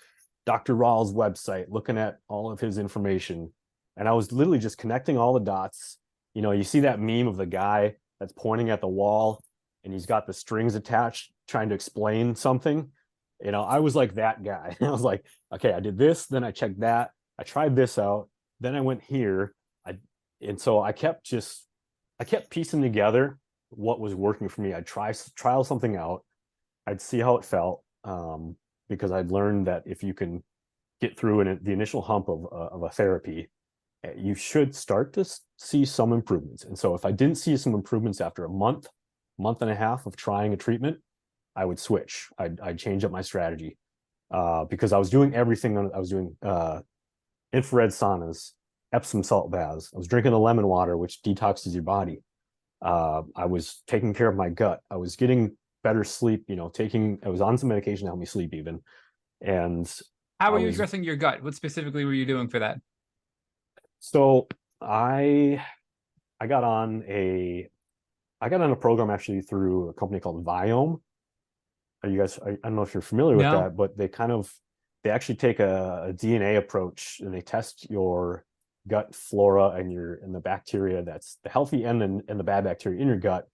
Dr. Rawls' website, looking at all of his information, and I was literally just connecting all the dots. You see that meme of the guy that's pointing at the wall and he's got the strings attached trying to explain something. I was like that guy. I was like, okay, I did this, then I checked that, I tried this out, then I went here. So I kept piecing together what was working for me. I'd trial something out, I'd see how it felt, because I'd learned that if you can get through the initial hump of a therapy, you should start to see some improvements. And so if I didn't see some improvements after a month and a half of trying a treatment, I would switch. I'd change up my strategy, because I was doing everything. I was doing infrared saunas, Epsom salt baths. I was drinking the lemon water, which detoxes your body. I was taking care of my gut. I was getting better sleep. I was on some medication to help me sleep even. And how were you addressing your gut? What specifically were you doing for that? So I got on a program actually through a company called Viome. I don't know if you're familiar with that, but they actually take a DNA approach, and they test your gut flora and the bacteria, that's the healthy and the bad bacteria in your gut.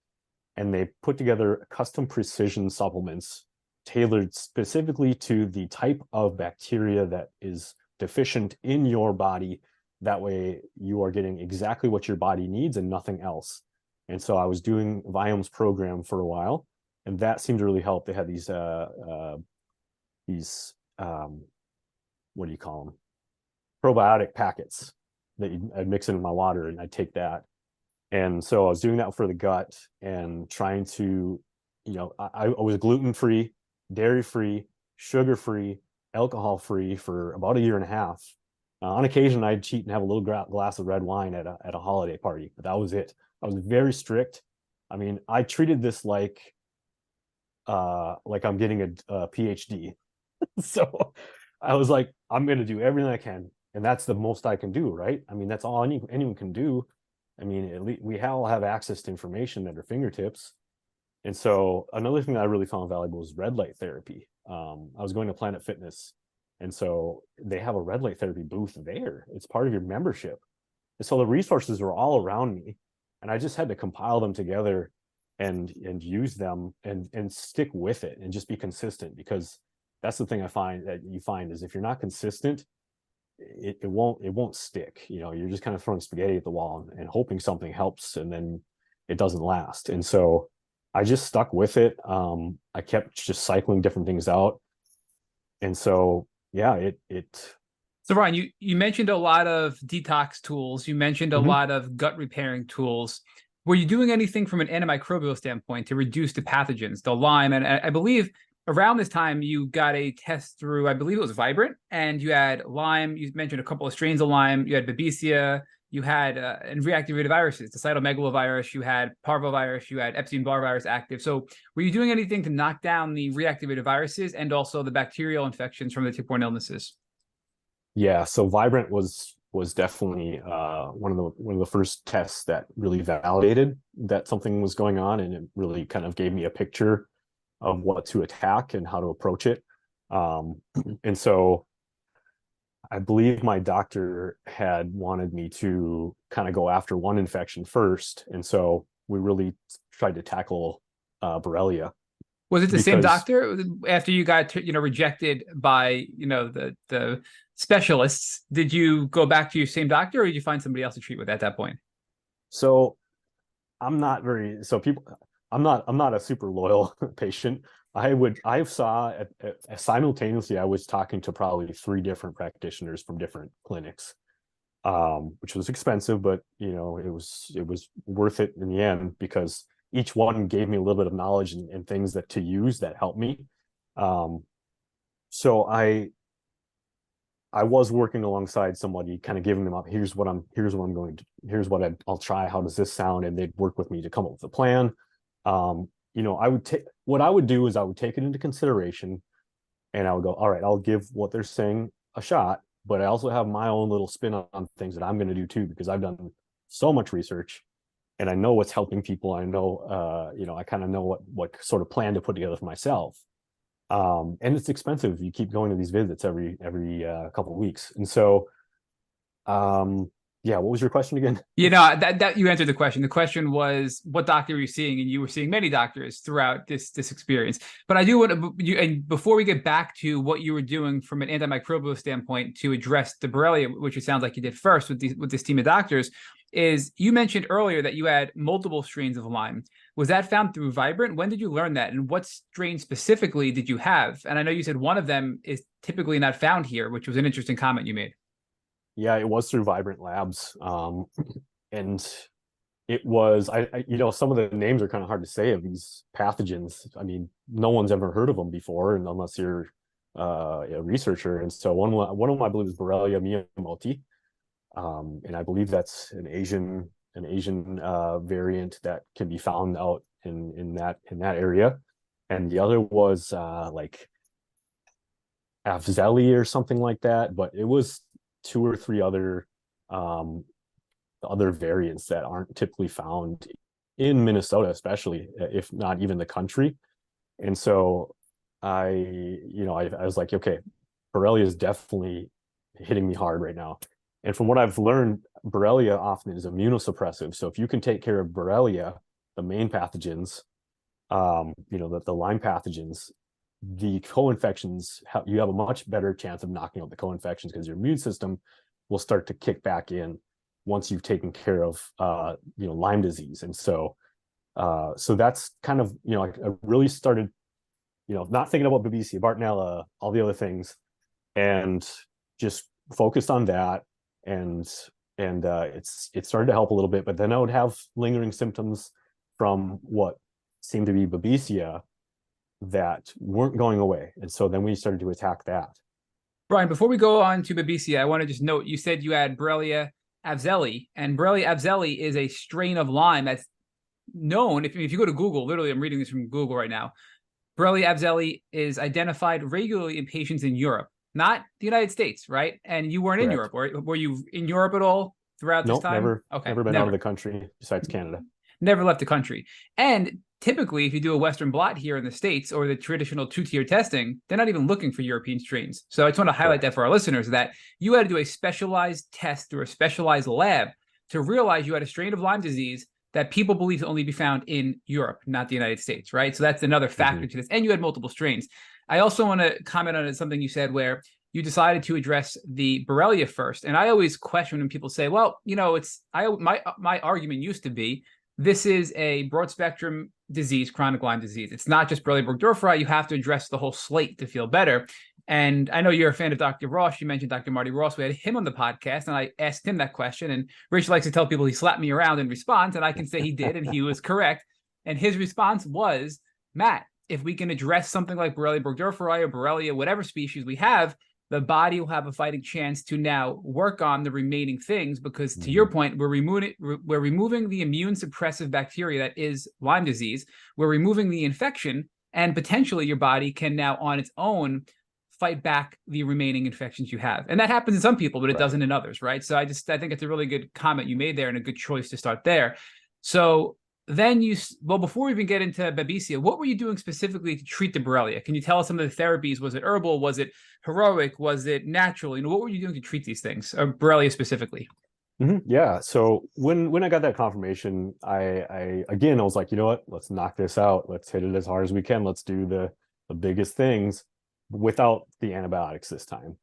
And they put together custom precision supplements tailored specifically to the type of bacteria that is deficient in your body. That way you are getting exactly what your body needs and nothing else. And so I was doing Viome's program for a while, and that seemed to really help. They had these what do you call them? Probiotic packets that I'd mix in my water, and I'd take that. And so I was doing that for the gut and trying to, I was gluten-free, dairy-free, sugar-free, alcohol-free for about a year and a half. On occasion, I'd cheat and have a little glass of red wine at a holiday party, but that was it. I was very strict. I mean, I treated this like I'm getting a PhD. So I was like, I'm going to do everything I can. And that's the most I can do, right? I mean, that's all anyone can do. I mean, at least we all have access to information at our fingertips. And so another thing that I really found valuable was red light therapy. I was going to Planet Fitness And so they have a red light therapy booth there. It's part of your membership. And so the resources were all around me, and I just had to compile them together and use them and stick with it and just be consistent, because that's the thing I find that you find is if you're not consistent, it won't stick. You know, you're just kind of throwing spaghetti at the wall and hoping something helps, and then it doesn't last. And so I just stuck with it. I kept just cycling different things out. And so, yeah, So Ryan, you mentioned a lot of detox tools. You mentioned a lot of gut repairing tools. Were you doing anything from an antimicrobial standpoint to reduce the pathogens, the Lyme? And I believe around this time you got a test through, I believe it was Vibrant, and you had Lyme. You mentioned a couple of strains of Lyme. You had Babesia. You had and reactivated viruses, the cytomegalovirus. You had parvovirus. You had Epstein-Barr virus active. So were you doing anything to knock down the reactivated viruses and also the bacterial infections from the tick-borne illnesses? Yeah, so Vibrant was definitely one of the first tests that really validated that something was going on, and it really kind of gave me a picture of what to attack and how to approach it. And so I believe my doctor had wanted me to kind of go after one infection first, and so we really tried to tackle Borrelia. Was it the same doctor after you got rejected by the specialists? Did you go back to your same doctor, or did you find somebody else to treat with at that point? So I'm not a super loyal patient. Simultaneously, I was talking to probably 3 different practitioners from different clinics, which was expensive, but it was worth it in the end, because each one gave me a little bit of knowledge and things to use that helped me. So I was working alongside somebody, kind of giving them up. Here's what I'll try. How does this sound? And they'd work with me to come up with a plan. What I would do is I would take it into consideration, and I would go, all right, I'll give what they're saying a shot, but I also have my own little spin on things that I'm going to do too, because I've done so much research and I know what's helping people. I know, I kind of know what sort of plan to put together for myself. And it's expensive. You keep going to these visits every couple of weeks. And so, yeah, what was your question again? That you answered the question. The question was, what doctor were you seeing? And you were seeing many doctors throughout this experience. But I do want to, and before we get back to what you were doing from an antimicrobial standpoint to address the Borrelia, which it sounds like you did first with this team of doctors, is you mentioned earlier that you had multiple strains of Lyme. Was that found through Vibrant? When did you learn that? And what strain specifically did you have? And I know you said one of them is typically not found here, which was an interesting comment you made. Yeah, it was through Vibrant Labs. And it was, some of the names are kind of hard to say of these pathogens. I mean, no one's ever heard of them before, and unless you're a researcher. And so one of them, I believe, is Borrelia miyamotoi. And I believe that's an Asian variant that can be found out in that area. And the other was like Afzeli or something like that, but it was 2 or 3 other variants that aren't typically found in Minnesota, especially, if not even the country. And so I was like, okay, Borrelia is definitely hitting me hard right now. And from what I've learned, Borrelia often is immunosuppressive. So if you can take care of Borrelia, the main pathogens, the Lyme pathogens, the co-infections, you have a much better chance of knocking out the co-infections, because your immune system will start to kick back in once you've taken care of Lyme disease. And so that's kind of, I really started not thinking about Babesia, Bartonella, all the other things, and just focused on that. And it started to help a little bit, but then I would have lingering symptoms from what seemed to be Babesia that weren't going away. And so then we started to attack that. Brian, before we go on to Babesia, I want to just note, you said you had Borrelia avzeli, and Borrelia avzeli is a strain of Lyme that's known. If you go to Google, literally, I'm reading this from Google right now. Borrelia avzeli is identified regularly in patients in Europe, not the United States, right? And you weren't Correct. in Europe. Were you in Europe at all throughout this time? Never been out of the country besides Canada. never left the country. And typically, if you do a Western blot here in the States or the traditional two-tier testing, they're not even looking for European strains. So I just want to highlight that for our listeners, that you had to do a specialized test through a specialized lab to realize you had a strain of Lyme disease that people believe to only be found in Europe, not the United States, right? So that's another factor to this. And you had multiple strains. I also want to comment on something you said where you decided to address the Borrelia first. And I always question when people say, well, my argument used to be, this is a broad spectrum disease, chronic Lyme disease. It's not just Borrelia burgdorferi. You have to address the whole slate to feel better. And I know you're a fan of Dr. Ross. You mentioned Dr. Marty Ross. We had him on the podcast, and I asked him that question. And Rich likes to tell people he slapped me around in response, and I can say he did, and he was correct. And his response was, Matt, if we can address something like Borrelia burgdorferi or Borrelia, whatever species we have, the body will have a fighting chance to now work on the remaining things, because to your point, we're removing the immune suppressive bacteria that is Lyme disease. We're removing the infection, and potentially your body can now on its own fight back the remaining infections you have. And that happens in some people, but it doesn't in others, right? So I think it's a really good comment you made there and a good choice to start there. So then before we even get into Babesia, what were you doing specifically to treat the Borrelia? Can you tell us some of the therapies? Was it herbal? Was it heroic? Was it natural? What were you doing to treat these things, or Borrelia specifically? Yeah. So when I got that confirmation, I was like, you know what, let's knock this out. Let's hit it as hard as we can. Let's do the biggest things without the antibiotics this time.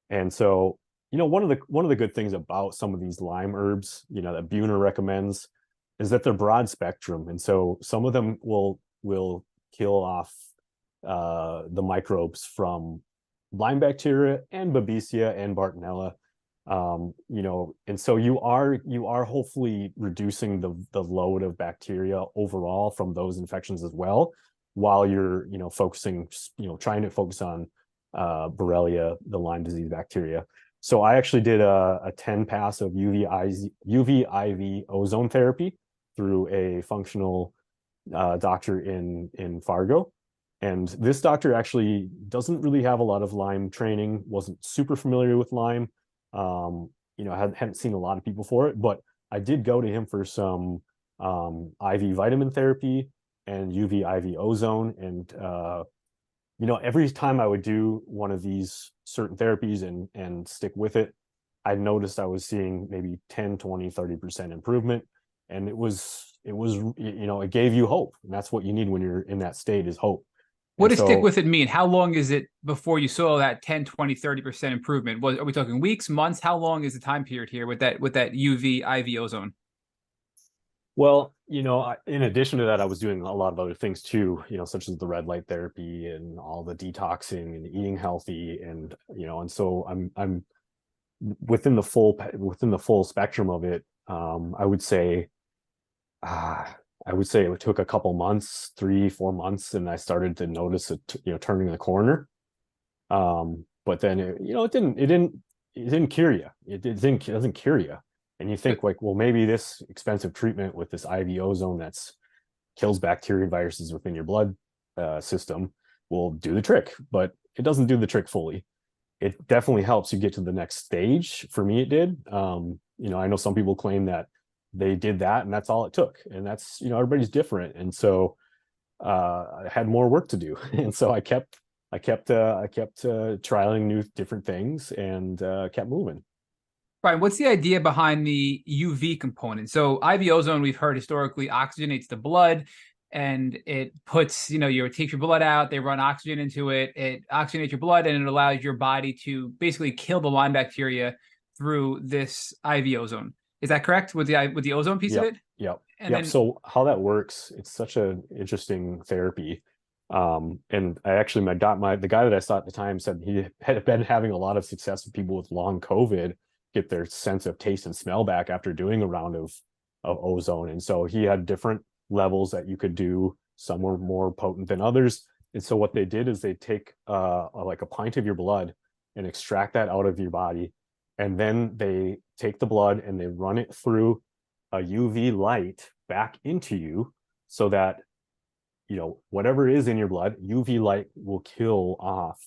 And so, one of the good things about some of these Lyme herbs, that Buhner recommends, is that they're broad spectrum. And so some of them will kill off the microbes from Lyme bacteria and Babesia and Bartonella. And so you are hopefully reducing the load of bacteria overall from those infections as well, while you're trying to focus on Borrelia, the Lyme disease bacteria. So I actually did a 10 pass of UV IV ozone therapy through a functional doctor in Fargo. And this doctor actually doesn't really have a lot of Lyme training, wasn't super familiar with Lyme, hadn't seen a lot of people for it, but I did go to him for some IV vitamin therapy and UV IV ozone. And, every time I would do one of these certain therapies and stick with it, I noticed I was seeing maybe 10, 20, 30% improvement. And it gave you hope. And that's what you need when you're in that state, is hope. What does stick with it mean? How long is it before you saw that 10, 20, 30% improvement? Are we talking weeks, months? How long is the time period here with that UV IV ozone? Well, in addition to that, I was doing a lot of other things too, such as the red light therapy and all the detoxing and eating healthy. And, and so I'm within the full spectrum of it. I would say it took a couple months, 3-4 months, and I started to notice it, turning the corner. But then it didn't cure you. It doesn't cure you. And you think like, well, maybe this expensive treatment with this IV ozone that's kills bacteria and viruses within your blood system will do the trick, but it doesn't do the trick fully. It definitely helps you get to the next stage. For me, it did. I know some people claim that they did that and that's all it took, and that's everybody's different. And so I had more work to do, and so I kept trialing different things and kept moving. Brian, what's the idea behind the UV component? So IV ozone, we've heard historically, oxygenates the blood, and it puts, you take your blood out, they run oxygen into it, it oxygenates your blood, and it allows your body to basically kill the Lyme bacteria through this IV ozone. Is that correct with the ozone piece of it? Yep. Then, so how that works, it's such an interesting therapy. And I actually the guy that I saw at the time said he had been having a lot of success with people with long COVID get their sense of taste and smell back after doing a round of ozone. And so he had different levels that you could do. Some were more potent than others. And so what they did is they take like a pint of your blood and extract that out of your body. And then they take the blood and they run it through a UV light back into you, so that, whatever is in your blood, UV light will kill off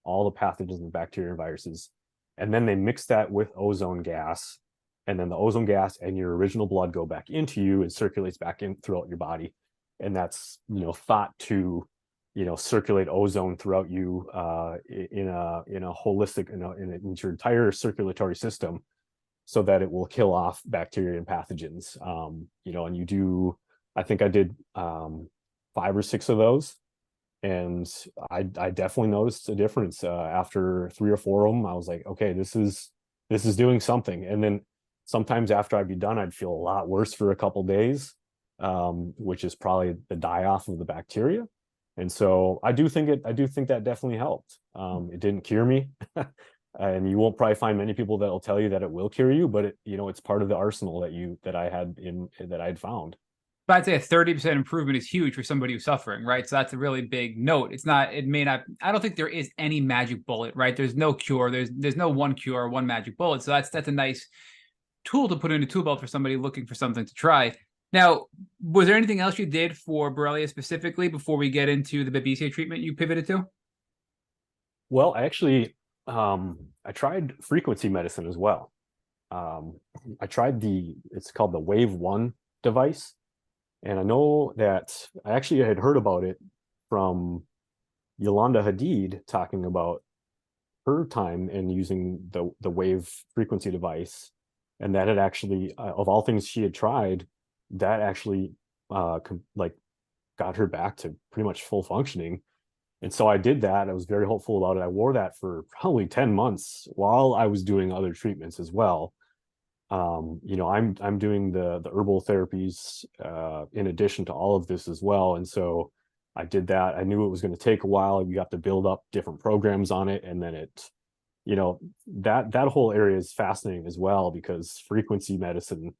all the pathogens and bacteria and viruses. And then they mix that with ozone gas, and then the ozone gas and your original blood go back into you and circulates back in throughout your body. And that's, thought to, circulate ozone throughout you in a holistic, in your entire circulatory system, so that it will kill off bacteria and pathogens. And you do, I think I did 5 or 6 of those. And I definitely noticed a difference after 3 or 4 of them. I was like, okay, this is doing something. And then sometimes after I'd be done, I'd feel a lot worse for a couple days, which is probably the die off of the bacteria. And so I do think that definitely helped. It didn't cure me. And you won't probably find many people that will tell you that it will cure you, but it's part of the arsenal that I had found. But I'd say a 30% improvement is huge for somebody who's suffering, right? So that's a really big note. I don't think there is any magic bullet, right? There's no cure. There's no one cure or one magic bullet. So that's a nice tool to put in a tool belt for somebody looking for something to try. Now, was there anything else you did for Borrelia specifically before we get into the Babesia treatment you pivoted to? Well, actually, I tried frequency medicine as well. I tried it's called the Wave 1 device. And I know that I actually had heard about it from Yolanda Hadid talking about her time and using the wave frequency device. And that had actually, of all things she had tried, that actually got her back to pretty much full functioning. And so I did that. I was very hopeful about it. I wore that for probably 10 months while I was doing other treatments as well. I'm doing the herbal therapies in addition to all of this as well. And so I did that. I knew it was going to take a while. You have to build up different programs on it. And then that whole area is fascinating as well, because frequency medicine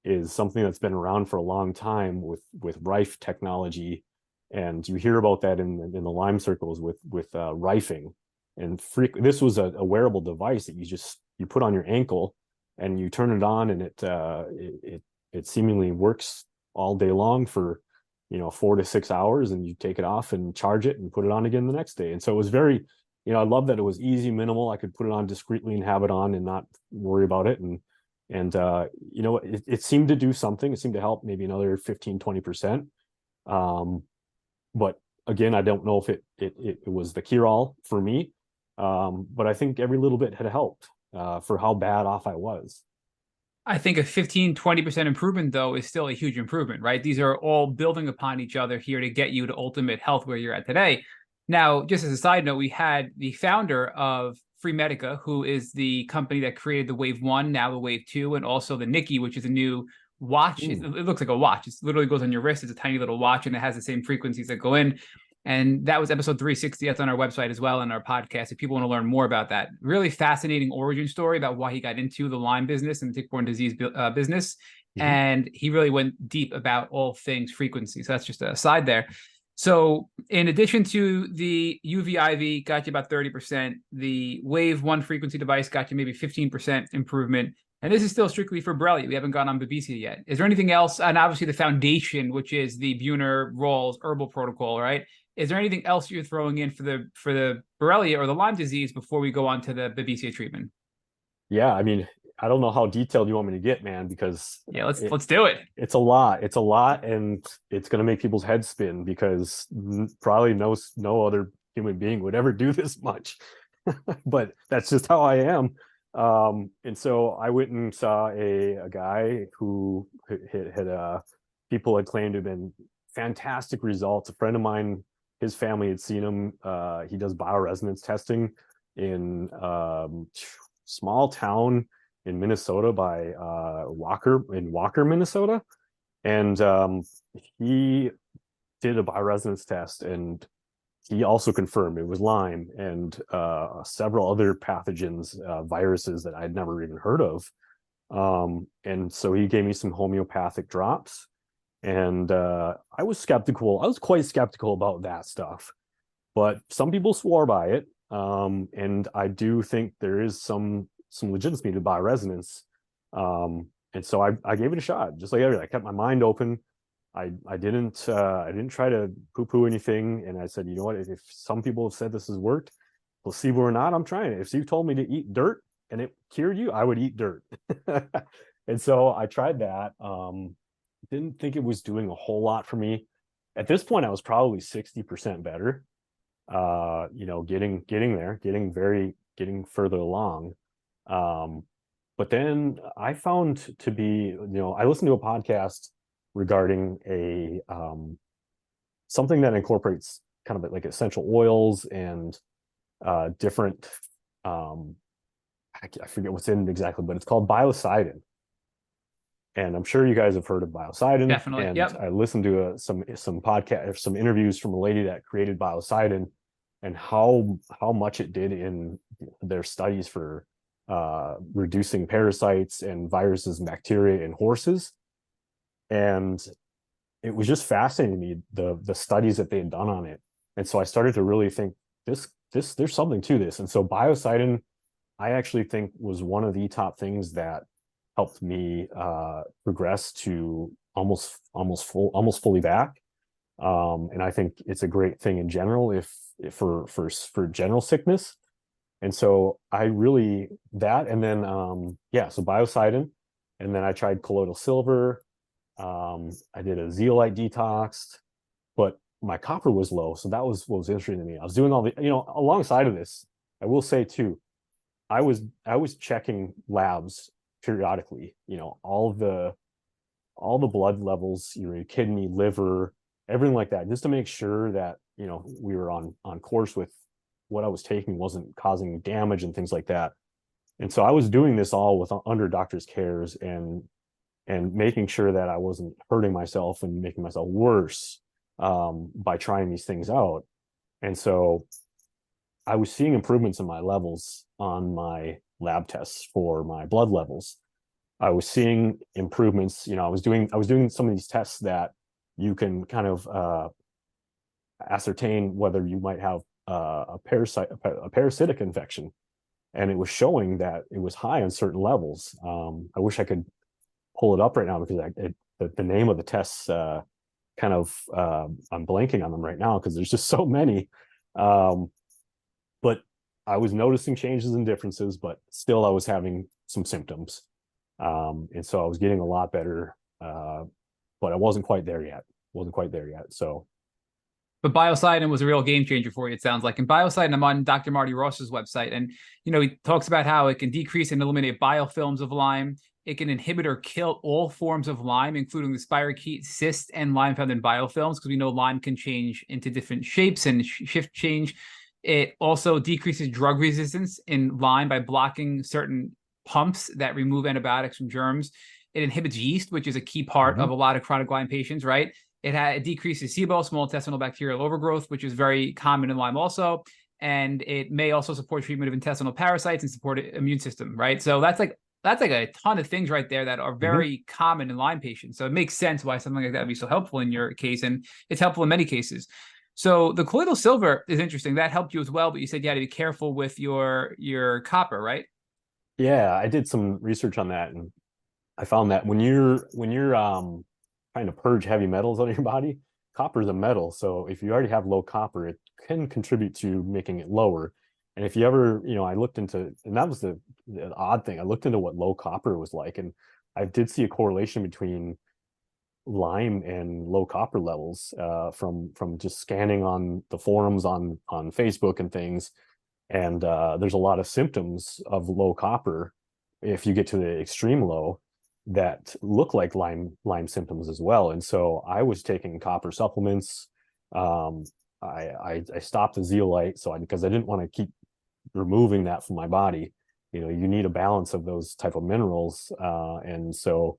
is something that's been around for a long time with Rife technology. And you hear about that in the Lyme circles with rifing. And this was a wearable device that you put on your ankle, and you turn it on, and it seemingly works all day long for 4 to 6 hours, and you take it off and charge it and put it on again the next day. And so it was very, I love that it was easy, minimal. I could put it on discreetly and have it on and not worry about it. And it seemed to do something. It seemed to help maybe another 15-20%. But again, I don't know if it was the cure-all for me. But I think every little bit had helped for how bad off I was. I think a 15-20% improvement, though, is still a huge improvement, right? These are all building upon each other here to get you to ultimate health where you're at today. Now, just as a side note, we had the founder of Free Medica, who is the company that created the Wave 1, now the Wave 2, and also the Nikki, which is a new watch. It looks like a watch. It literally goes on your wrist. It's a tiny little watch, and it has the same frequencies that go in. And that was episode 360. That's on our website as well, and our podcast, if people want to learn more about that. Really fascinating origin story about why he got into the Lyme business and the tick-borne disease business. Mm-hmm. And he really went deep about all things frequency. So that's just a side there. So in addition to the UV-IV, got you about 30%. The Wave 1 frequency device got you maybe 15% improvement. And this is still strictly for Borrelia. We haven't gone on Babesia yet. Is there anything else? And obviously the foundation, which is the Buhner Rawls herbal protocol, right? Is there anything else you're throwing in for the Borrelia or the Lyme disease before we go on to the Babesia treatment? Yeah, I mean, I don't know how detailed you want me to get, man, because let's do it. It's a lot, and it's going to make people's heads spin, because probably no other human being would ever do this much. But that's just how I am. And so I went and saw a guy who had people had claimed to have been fantastic results. A friend of mine, his family had seen him. He does bioresonance testing in small town in Minnesota by Walker, Minnesota. And he did a bioresonance test, and he also confirmed it was Lyme and several other pathogens, viruses that I'd never even heard of. And so he gave me some homeopathic drops. And I was skeptical. I was quite skeptical about that stuff, but some people swore by it. And I do think there is some legitimacy to bioresonance. And so I gave it a shot, just like everything. I kept my mind open. I didn't try to poo-poo anything. And I said, you know what, if some people have said this has worked, placebo or not, I'm trying it. If you told me to eat dirt and it cured you, I would eat dirt. And so I tried that. Didn't think it was doing a whole lot for me. At this point, I was probably 60% better. Getting there, getting further along. But then I found to be, I listened to a podcast regarding something that incorporates kind of like essential oils and different, I forget what's in it exactly, but it's called biocidin. And I'm sure you guys have heard of biocidin. Definitely. And Yep. I listened to some podcast, some interviews from a lady that created biocidin, and how much it did in their studies for reducing parasites and viruses and bacteria in horses. And it was just fascinating to me, the studies that they had done on it. And so I started to really think there's something to this. And so biocidin, I actually think, was one of the top things that helped me progress to almost fully back. And I think it's a great thing in general if for general sickness. And so I really that, and then so biocidin, and then I tried colloidal silver. I did a zeolite detox, but my copper was low, so that was what was interesting to me. I was doing all the, alongside of this, I will say too, I was checking labs periodically, all the blood levels, your kidney, liver, everything like that, just to make sure that we were on course with what I was taking wasn't causing damage and things like that. And so I was doing this all under doctor's cares and making sure that I wasn't hurting myself and making myself worse by trying these things out. And so I was seeing improvements in my levels on my lab tests for my blood levels. I was seeing improvements. I was doing some of these tests that you can kind of ascertain whether you might have a parasitic infection, and it was showing that it was high on certain levels. I wish I could pull it up right now because the name of the tests I'm blanking on them right now because there's just so many. But I was noticing changes and differences, but still I was having some symptoms. And so I was getting a lot better, but I wasn't quite there yet. So. But biocidin was a real game changer for you, it sounds like. And biocidin, I'm on Dr. Marty Ross's website, and he talks about how it can decrease and eliminate biofilms of Lyme. It can inhibit or kill all forms of Lyme, including the spirochete, cyst, and Lyme found in biofilms, because we know Lyme can change into different shapes and shift change. It also decreases drug resistance in Lyme by blocking certain pumps that remove antibiotics from germs. It inhibits yeast, which is a key part of a lot of chronic Lyme patients, right? It decreases SIBO, small intestinal bacterial overgrowth, which is very common in Lyme also. And it may also support treatment of intestinal parasites and support the immune system, right? So that's like a ton of things right there that are very common in Lyme patients. So it makes sense why something like that would be so helpful in your case. And it's helpful in many cases. So the colloidal silver is interesting. That helped you as well, but you said you had to be careful with your copper, right? Yeah, I did some research on that, and I found that when you're trying to purge heavy metals out of your body, copper is a metal. So if you already have low copper, it can contribute to making it lower. And if you ever, I looked into, and that was the odd thing, I looked into what low copper was like, and I did see a correlation between Lyme and low copper levels from just scanning on the forums on Facebook and things. And there's a lot of symptoms of low copper if you get to the extreme low that look like Lyme symptoms as well. And so I was taking copper supplements. I stopped the zeolite because I didn't want to keep removing that from my body. You need a balance of those type of minerals. And so,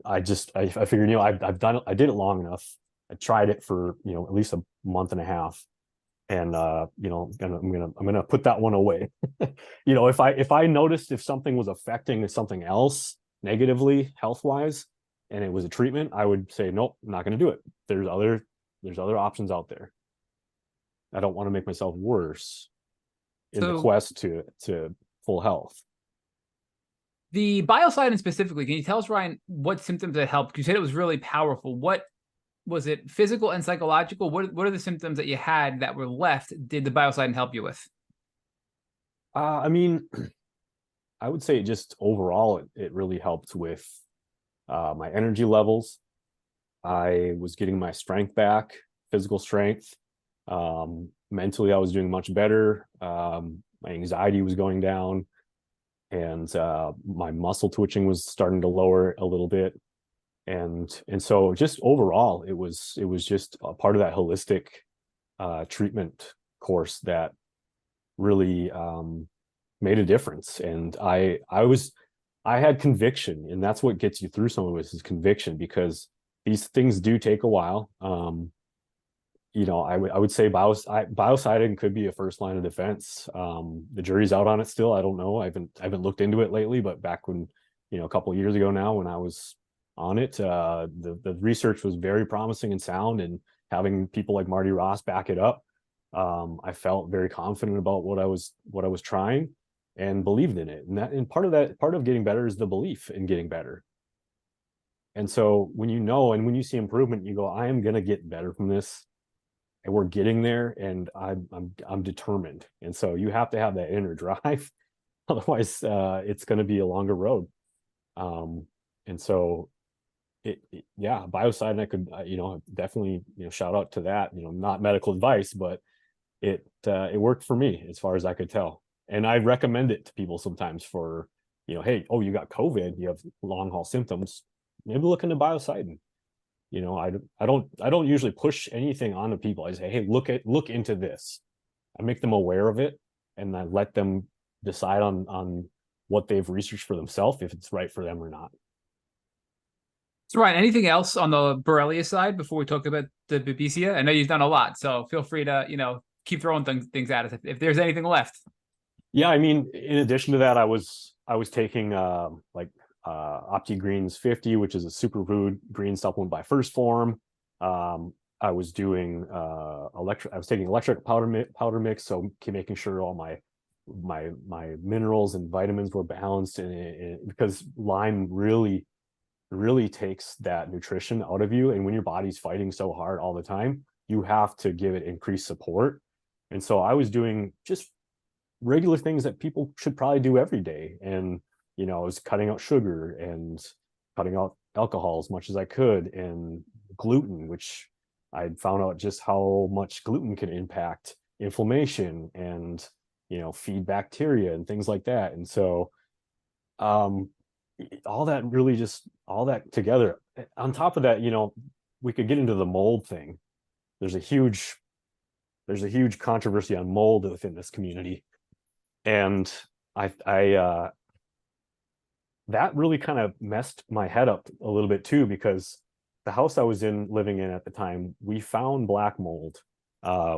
I figured, I've done it. I did it long enough. I tried it for, at least a month and a half. And I'm gonna put that one away. If I noticed if something was affecting something else negatively health-wise and it was a treatment, I would say nope, I'm not gonna do it. There's other options out there. I don't want to make myself worse in the quest to full health. The biocidin specifically, can you tell us, Ryan, what symptoms it helped? You said it was really powerful. What was it, physical and psychological? What are the symptoms that you had that were left? Did the biocidin help you with? I mean, I would say just overall, it really helped with my energy levels. I was getting my strength back, physical strength. Mentally, I was doing much better. My anxiety was going down, and my muscle twitching was starting to lower a little bit. And so just overall, it was just a part of that holistic treatment course that really made a difference. And I had conviction, and that's what gets you through some of this is conviction, because these things do take a while. I would say biociding could be a first line of defense. The jury's out on it still. I don't know. I haven't looked into it lately, but back when, a couple of years ago now, when I was on it, the research was very promising and sound, and having people like Marty Ross back it up, I felt very confident about what I was trying and believed in it. And part of getting better is the belief in getting better. And so when and when you see improvement, you go, I am going to get better from this, and we're getting there, and I'm determined. And so you have to have that inner drive. Otherwise, it's going to be a longer road. And so biocidin, I could, definitely, shout out to that, not medical advice, but it worked for me as far as I could tell. And I recommend it to people sometimes for, hey, oh, you got COVID, you have long haul symptoms, maybe look into biocidin. I don't usually push anything onto people. I say, hey, look into this. I make them aware of it, and I let them decide on what they've researched for themselves, if it's right for them or not. So Ryan, anything else on the Borrelia side before we talk about the Babesia? I know you've done a lot, so feel free to, keep throwing things at us if there's anything left. Yeah, I mean, in addition to that, I was taking OptiGreens 50, which is a superfood green supplement by First Form. I was doing I was taking electric powder mix, so making sure all my minerals and vitamins were balanced, and because Lyme really takes that nutrition out of you, and when your body's fighting so hard all the time, you have to give it increased support. And so I was doing just regular things that people should probably do every day, and I was cutting out sugar and cutting out alcohol as much as I could, and gluten, which I found out just how much gluten can impact inflammation and feed bacteria and things like that. And so all that together, on top of that, we could get into the mold thing. There's a huge controversy on mold within this community, and I that really kind of messed my head up a little bit too, because the house I was living in at the time, we found black mold.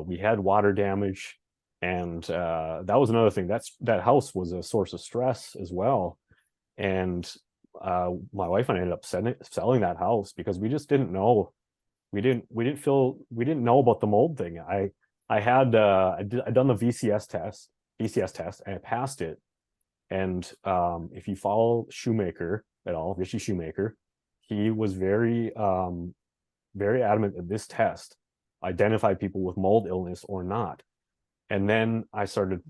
We had water damage, and that was another thing. That house was a source of stress as well. And my wife and I ended up selling that house because we just didn't know. We didn't know about the mold thing. I'd done the VCS test, and I passed it. And if you follow Shoemaker at all, Richie Shoemaker, he was very adamant that this test identified people with mold illness or not. And then I started,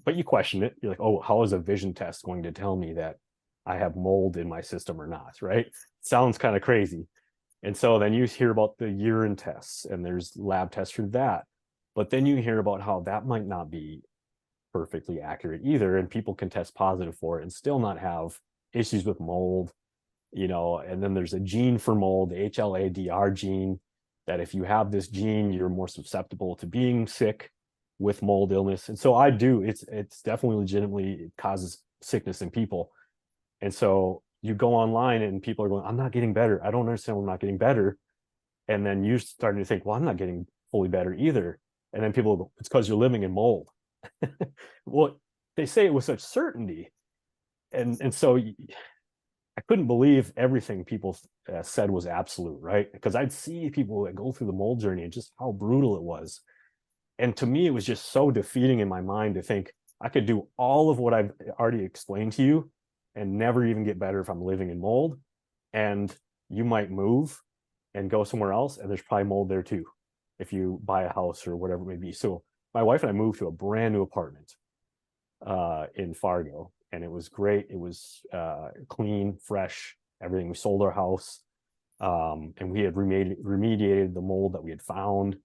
but you question it. You're like, oh, how is a vision test going to tell me that I have mold in my system or not, right? Sounds kind of crazy. And so then you hear about the urine tests, and there's lab tests for that. But then you hear about how that might not be perfectly accurate either, and people can test positive for it and still not have issues with mold. And then there's a gene for mold, the HLA-DR gene, that if you have this gene, you're more susceptible to being sick with mold illness. And so it's definitely legitimately, it causes sickness in people. And so you go online and people are going, I'm not getting better. I don't understand why I'm not getting better. And then you're starting to think, well, I'm not getting fully better either. And then people go, it's because you're living in mold. Well, they say it with such certainty. And so I couldn't believe everything people said was absolute, right? Because I'd see people that go through the mold journey and just how brutal it was. And to me, it was just so defeating in my mind to think I could do all of what I've already explained to you and never even get better if I'm living in mold. And you might move and go somewhere else, and there's probably mold there too, if you buy a house or whatever it may be. So my wife and I moved to a brand new apartment. in Fargo, and it was great. It was clean, fresh, everything. We sold our house, and we had remediated the mold that we had found,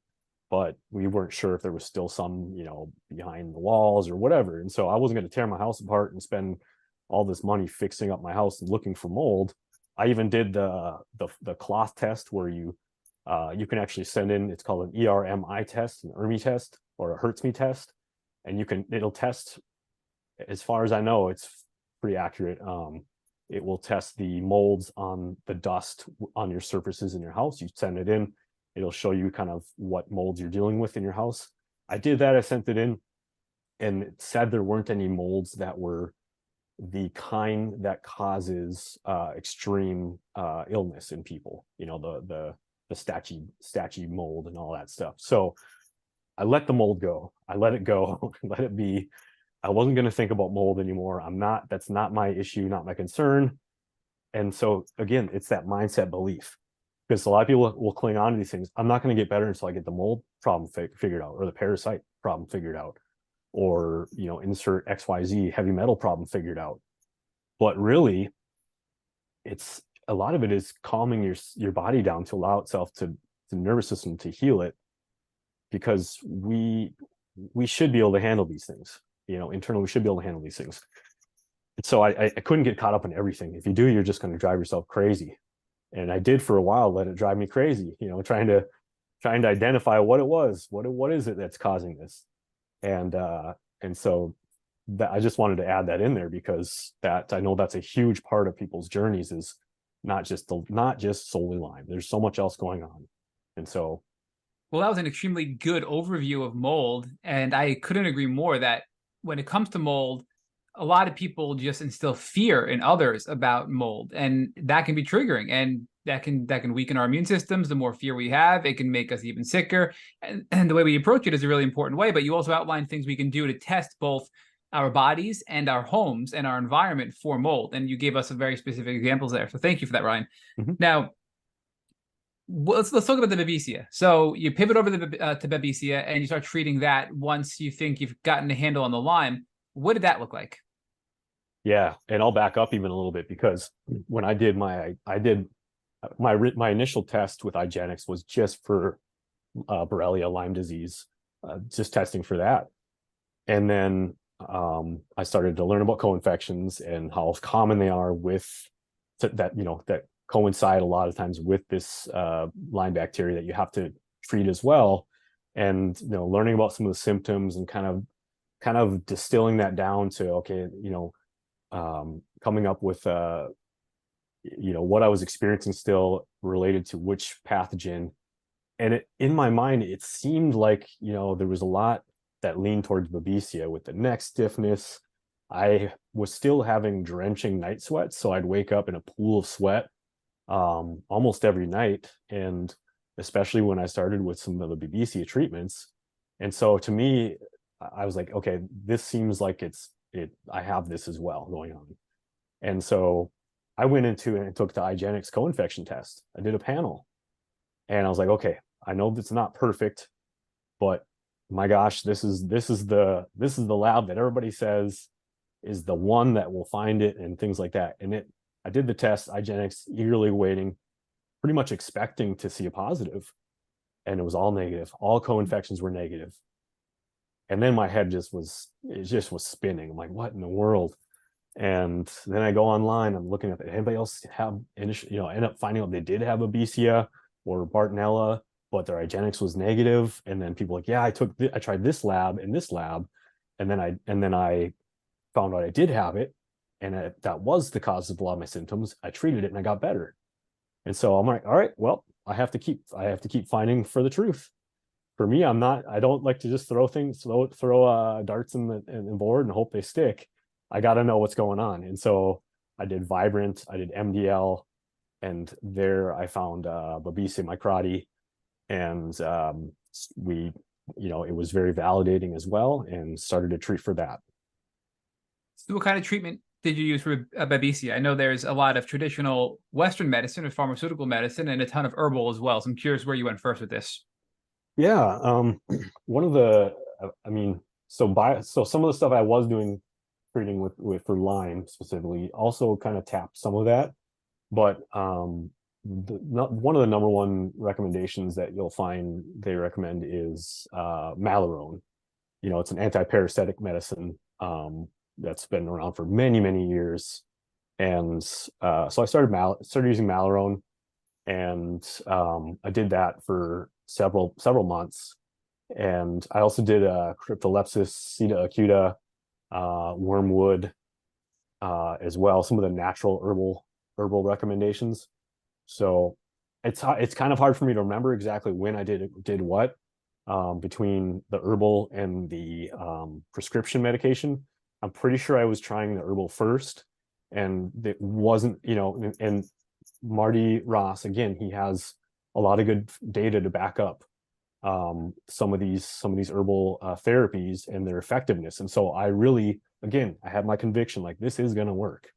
but we weren't sure if there was still some, behind the walls or whatever. And so I wasn't going to tear my house apart and spend all this money fixing up my house and looking for mold. I even did the cloth test where you can actually send in, it's called an ERMI test, an ERMI test, or a Hertz me test, and it'll test, as far as I know, it's pretty accurate. It will test the molds on the dust on your surfaces in your house. You send it in, it'll show you kind of what molds you're dealing with in your house. I did that, I sent it in, and it said there weren't any molds that were the kind that causes extreme illness in people, the stachy mold and all that stuff. So I let the mold go. I let it go, let it be. I wasn't going to think about mold anymore. That's not my issue, not my concern. And so again, it's that mindset belief, because a lot of people will cling on to these things. I'm not going to get better until I get the mold problem figured out, or the parasite problem figured out, or, insert XYZ heavy metal problem figured out. But really, it's a lot of it is calming your body down to allow itself to the nervous system to heal it, because we should be able to handle these things. Internally, we should be able to handle these things. And so I couldn't get caught up in everything. If you do, you're just going to drive yourself crazy. And I did for a while, let it drive me crazy, trying to identify what it was, what is it that's causing this. And so that I just wanted to add that in there, because that I know that's a huge part of people's journeys, is not just solely Lyme. There's so much else going on. And so, well, that was an extremely good overview of mold, and I couldn't agree more that when it comes to mold, a lot of people just instill fear in others about mold, and that can be triggering, and that can weaken our immune systems. The more fear we have, it can make us even sicker. And the way we approach it is a really important way. But you also outline things we can do to test both our bodies and our homes and our environment for mold. And you gave us some very specific examples there. So thank you for that, Ryan. Mm-hmm. Now, let's talk about the Babesia. So you pivot over to Babesia and you start treating that once you think you've gotten a handle on the Lyme. What did that look like? Yeah, and I'll back up even a little bit, because when I did my initial test with IGeneX was just for Borrelia, Lyme disease, just testing for that. And then I started to learn about co-infections and how common they are with that coincide a lot of times with this Lyme bacteria that you have to treat as well. And learning about some of the symptoms and kind of distilling that down to, okay, coming up with what I was experiencing still related to which pathogen. And in my mind, it seemed like there was a lot that leaned towards Babesia with the neck stiffness. I was still having drenching night sweats, so I'd wake up in a pool of sweat almost every night, and especially when I started with some of the Babesia treatments. And so to me, I was like, okay, this seems like I have this as well going on. And so I went into and took the IGeneX co-infection test. I did a panel, and I was like, okay, I know that's not perfect, but my gosh, this is the lab that everybody says is the one that will find it and things like that. And I did the test, IGeneX, eagerly waiting, pretty much expecting to see a positive, and it was all negative. All co-infections were negative. And then my head just was spinning. I'm like, what in the world? And then I go online, I'm looking at anybody else have end up finding out they did have Babesia or Bartonella, but their IGeneX was negative. And then people like, yeah, I tried this lab and this lab, and then I found out I did have it, and that was the cause of a lot of my symptoms. I treated it and I got better. And so I'm like, all right, well, I have to keep finding for the truth. For me, I don't like to just throw darts in the board and hope they stick. I got to know what's going on. And so I did Vibrant, I did MDL, and there I found Babesia microti, and it was very validating as well, and started to treat for that. So what kind of treatment did you use for Babesia? I know there's a lot of traditional Western medicine or pharmaceutical medicine and a ton of herbal as well. So I'm curious where you went first with this. Yeah, one of the, so some of the stuff I was doing treating with for Lyme specifically also kind of tapped some of that. But one of the number one recommendations that you'll find they recommend is Malarone. You know, it's an anti-parasitic medicine that's been around for many, many years. And so I started using Malarone, and I did that for several months. And I also did Cryptolepis, Ceta acuta, wormwood as well, some of the natural herbal recommendations. So it's kind of hard for me to remember exactly when I did what between the herbal and the prescription medication. I'm pretty sure I was trying the herbal first, and it wasn't, you know, and Marty Ross, again, he has a lot of good data to back up some of these herbal therapies and their effectiveness. And so I really, again, I had my conviction, like, this is going to work.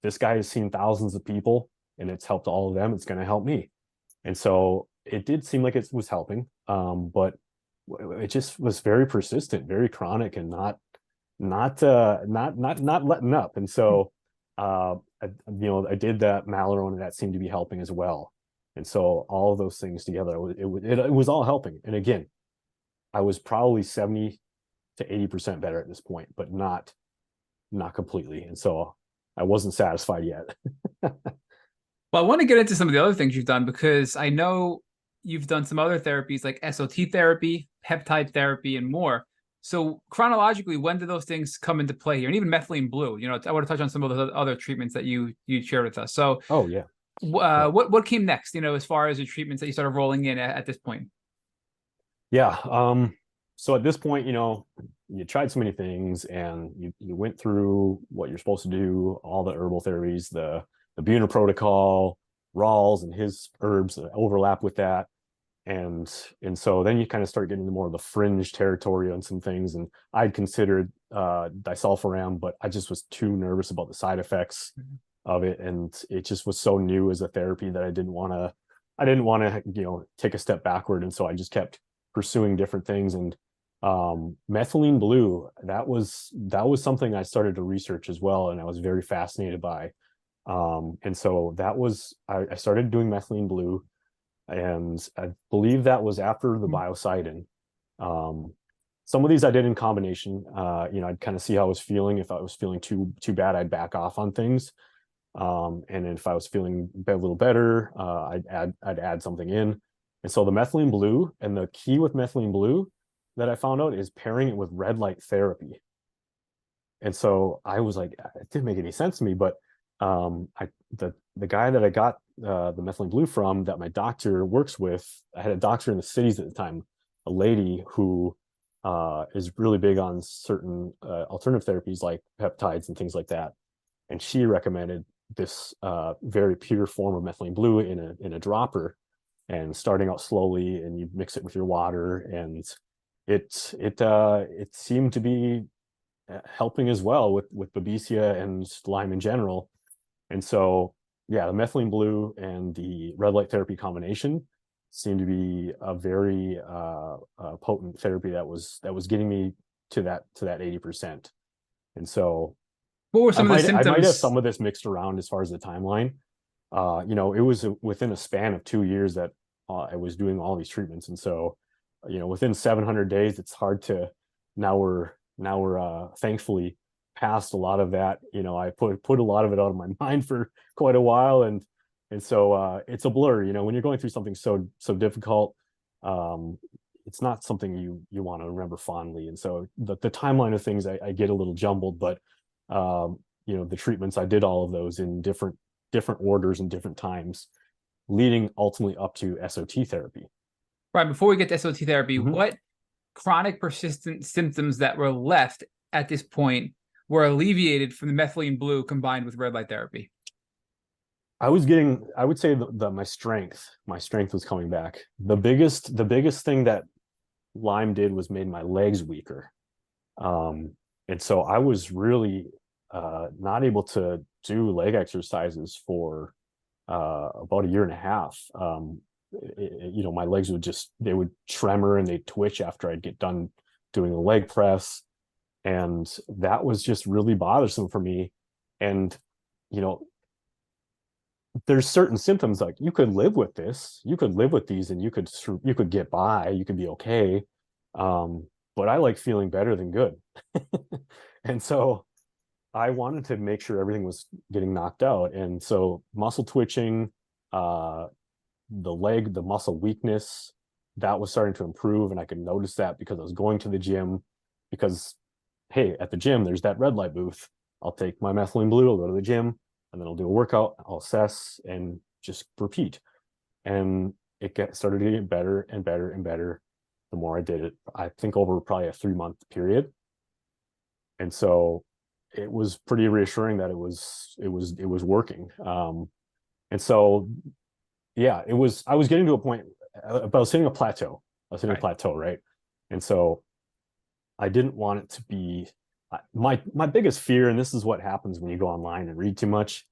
This guy has seen thousands of people and it's helped all of them. It's going to help me. And so it did seem like it was helping, but it just was very persistent, very chronic, and not letting up. And so I did that Malarone, and that seemed to be helping as well. And so all of those things together, it was all helping. And again, I was probably 70 to 80% better at this point, but not completely. And so I wasn't satisfied yet. Well, I want to get into some of the other things you've done, because I know you've done some other therapies like SOT therapy, peptide therapy, and more. So chronologically, when do those things come into play here? And even methylene blue, you know, I want to touch on some of the other treatments that you shared with us. So, oh yeah. What came next, you know, as far as the treatments that you started rolling in at this point? Yeah. So at this point, you know, you tried so many things, and you went through what you're supposed to do, all the herbal therapies, the Buhner protocol, Rawls and his herbs that overlap with that. And so then you kind of start getting into more of the fringe territory on some things. And I'd considered disulfiram, but I just was too nervous about the side effects of it. And it just was so new as a therapy that I didn't want to, you know, take a step backward. And so I just kept pursuing different things. And methylene blue, that was something I started to research as well, and I was very fascinated by. And so that was, I started doing methylene blue, and I believe that was after the biocidin. Some of these I did in combination. You know, I'd kind of see how I was feeling. If I was feeling too bad, I'd back off on things. And if I was feeling a little better, I'd add something in. And so the methylene blue, and the key with methylene blue that I found out is pairing it with red light therapy. And so I was like, it didn't make any sense to me, but the guy that I got the methylene blue from, that my doctor works with, I had a doctor in the cities at the time, a lady who is really big on certain alternative therapies like peptides and things like that. And she recommended this very pure form of methylene blue in a dropper, and starting out slowly, and you mix it with your water, and it seemed to be helping as well with Babesia and Lyme in general. And so, yeah, the methylene blue and the red light therapy combination seemed to be a very potent therapy that was getting me to that 80%. And so, what were some of the symptoms? I might have some of this mixed around as far as the timeline. You know, it was within a span of 2 years that I was doing all these treatments, and so, you know, within 700 days, it's hard to. Now we're thankfully past a lot of that. You know, I put a lot of it out of my mind for quite a while, and so it's a blur. You know, when you're going through something so difficult, it's not something you want to remember fondly. And so the timeline of things I get a little jumbled, but you know, the treatments, I did all of those in different orders and different times, leading ultimately up to SOT therapy. Right. Before we get to SOT therapy, what chronic persistent symptoms that were left at this point were alleviated from the methylene blue combined with red light therapy? I would say my strength was coming back. The biggest thing that Lyme did was made my legs weaker. And so I was really not able to do leg exercises for about a year and a half. You know, my legs would tremor and they'd twitch after I'd get done doing a leg press. And that was just really bothersome for me. And, you know, there's certain symptoms like you could live with this, you could live with these, and you could get by, you could be okay. But I like feeling better than good. And so I wanted to make sure everything was getting knocked out. And so muscle twitching, the muscle weakness, that was starting to improve. And I could notice that because I was going to the gym, because, hey, at the gym, there's that red light booth. I'll take my methylene blue, I'll go to the gym, and then I'll do a workout, I'll assess and just repeat. And started to get better and better and better the more I did it. I think over probably a 3-month period. And so it was pretty reassuring that it was working. And so, yeah, I was getting to a point, I was hitting a plateau. I was hitting a plateau, right? And so I didn't want it to be, my biggest fear, and this is what happens when you go online and read too much,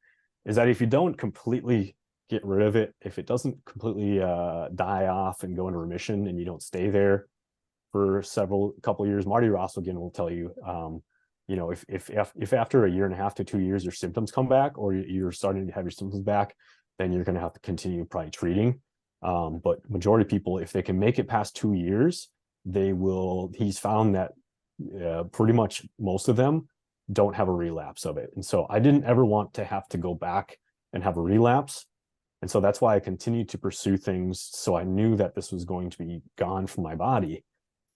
is that if you don't completely get rid of it, if it doesn't completely die off and go into remission, and you don't stay there for couple years, Marty Rosselgen will tell you, you know, if after a 1.5 to 2 years your symptoms come back, or you're starting to have your symptoms back, then you're going to have to continue probably treating. But majority of people, if they can make it past 2 years, he's found that pretty much most of them don't have a relapse of it. And so I didn't ever want to have to go back and have a relapse. And so that's why I continued to pursue things. So I knew that this was going to be gone from my body,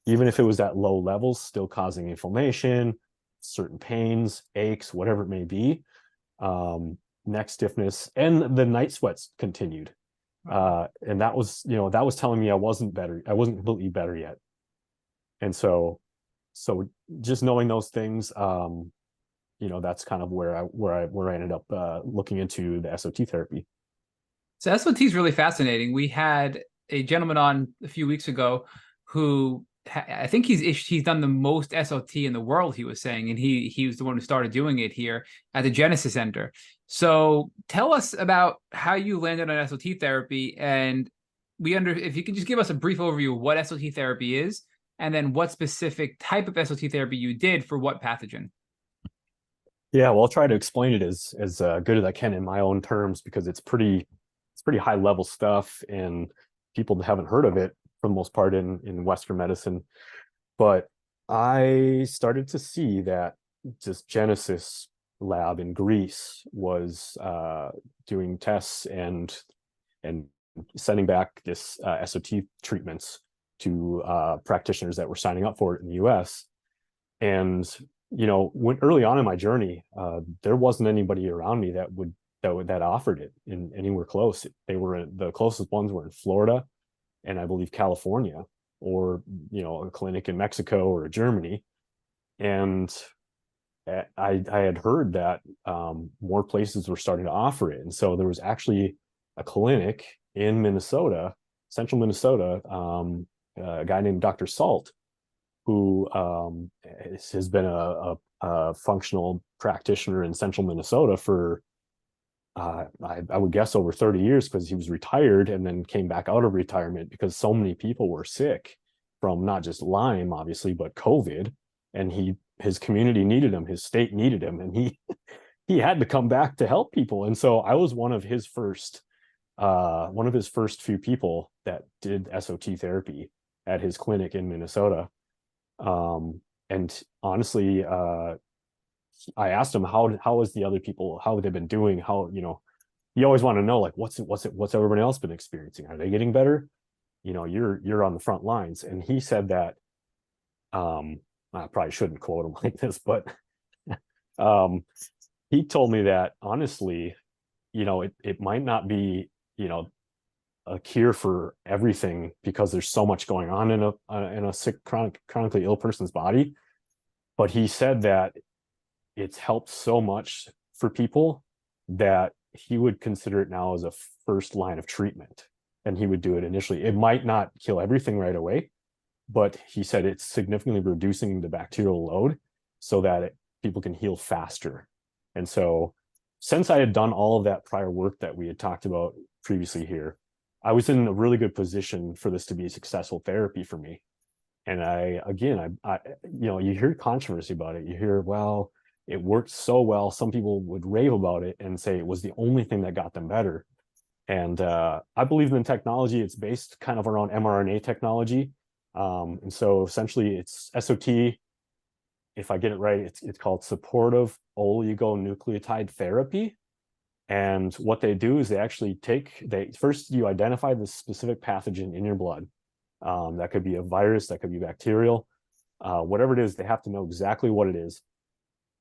even if it was at low levels, still causing inflammation, certain pains, aches, whatever it may be, neck stiffness, and the night sweats continued. And that was telling me I wasn't completely better yet. And so just knowing those things, that's kind of where I ended up looking into the SOT therapy. So SOT is really fascinating. We had a gentleman on a few weeks ago who I think he's done the most SOT in the world, he was saying, and he was the one who started doing it here at the Genesis Center. So tell us about how you landed on SOT therapy, and if you could just give us a brief overview of what SOT therapy is, and then what specific type of SOT therapy you did for what pathogen. Yeah, well, I'll try to explain it as good as I can in my own terms, because it's pretty high level stuff, and people haven't heard of it for the most part in Western medicine. But I started to see that this Genesis lab in Greece was doing tests and sending back this SOT treatments to practitioners that were signing up for it in the US. And when early on in my journey, there wasn't anybody around me that offered it in anywhere close. The closest ones were in Florida, and I believe California, or a clinic in Mexico or Germany. And I had heard that more places were starting to offer it. And so there was actually a clinic in Minnesota, central Minnesota, a guy named Dr. Salt, who has been a functional practitioner in central Minnesota for I would guess over 30 years, because he was retired and then came back out of retirement because so many people were sick from not just Lyme, obviously, but COVID. And his community needed him, his state needed him, and he had to come back to help people. And so I was one of his first few people that did SOT therapy at his clinic in Minnesota. And honestly, I asked him how is the other people, how they've been doing, how, you always want to know, like, what's everyone else been experiencing? Are they getting better? You're on the front lines. And he said that, I probably shouldn't quote him like this, but he told me that honestly, it might not be, a cure for everything, because there's so much going on in a sick, chronically ill person's body. But he said that it's helped so much for people that he would consider it now as a first line of treatment, and he would do it initially. It might not kill everything right away, but he said it's significantly reducing the bacterial load so that people can heal faster. And so since I had done all of that prior work that we had talked about previously here, I was in a really good position for this to be a successful therapy for me. And I you hear controversy about it. You hear, well, it worked so well. Some people would rave about it and say it was the only thing that got them better. And I believe in technology. It's based kind of around mRNA technology. And so essentially it's SOT. If I get it right, it's called supportive oligonucleotide therapy. And what they do is first you identify the specific pathogen in your blood. That could be a virus, that could be bacterial, whatever it is, they have to know exactly what it is.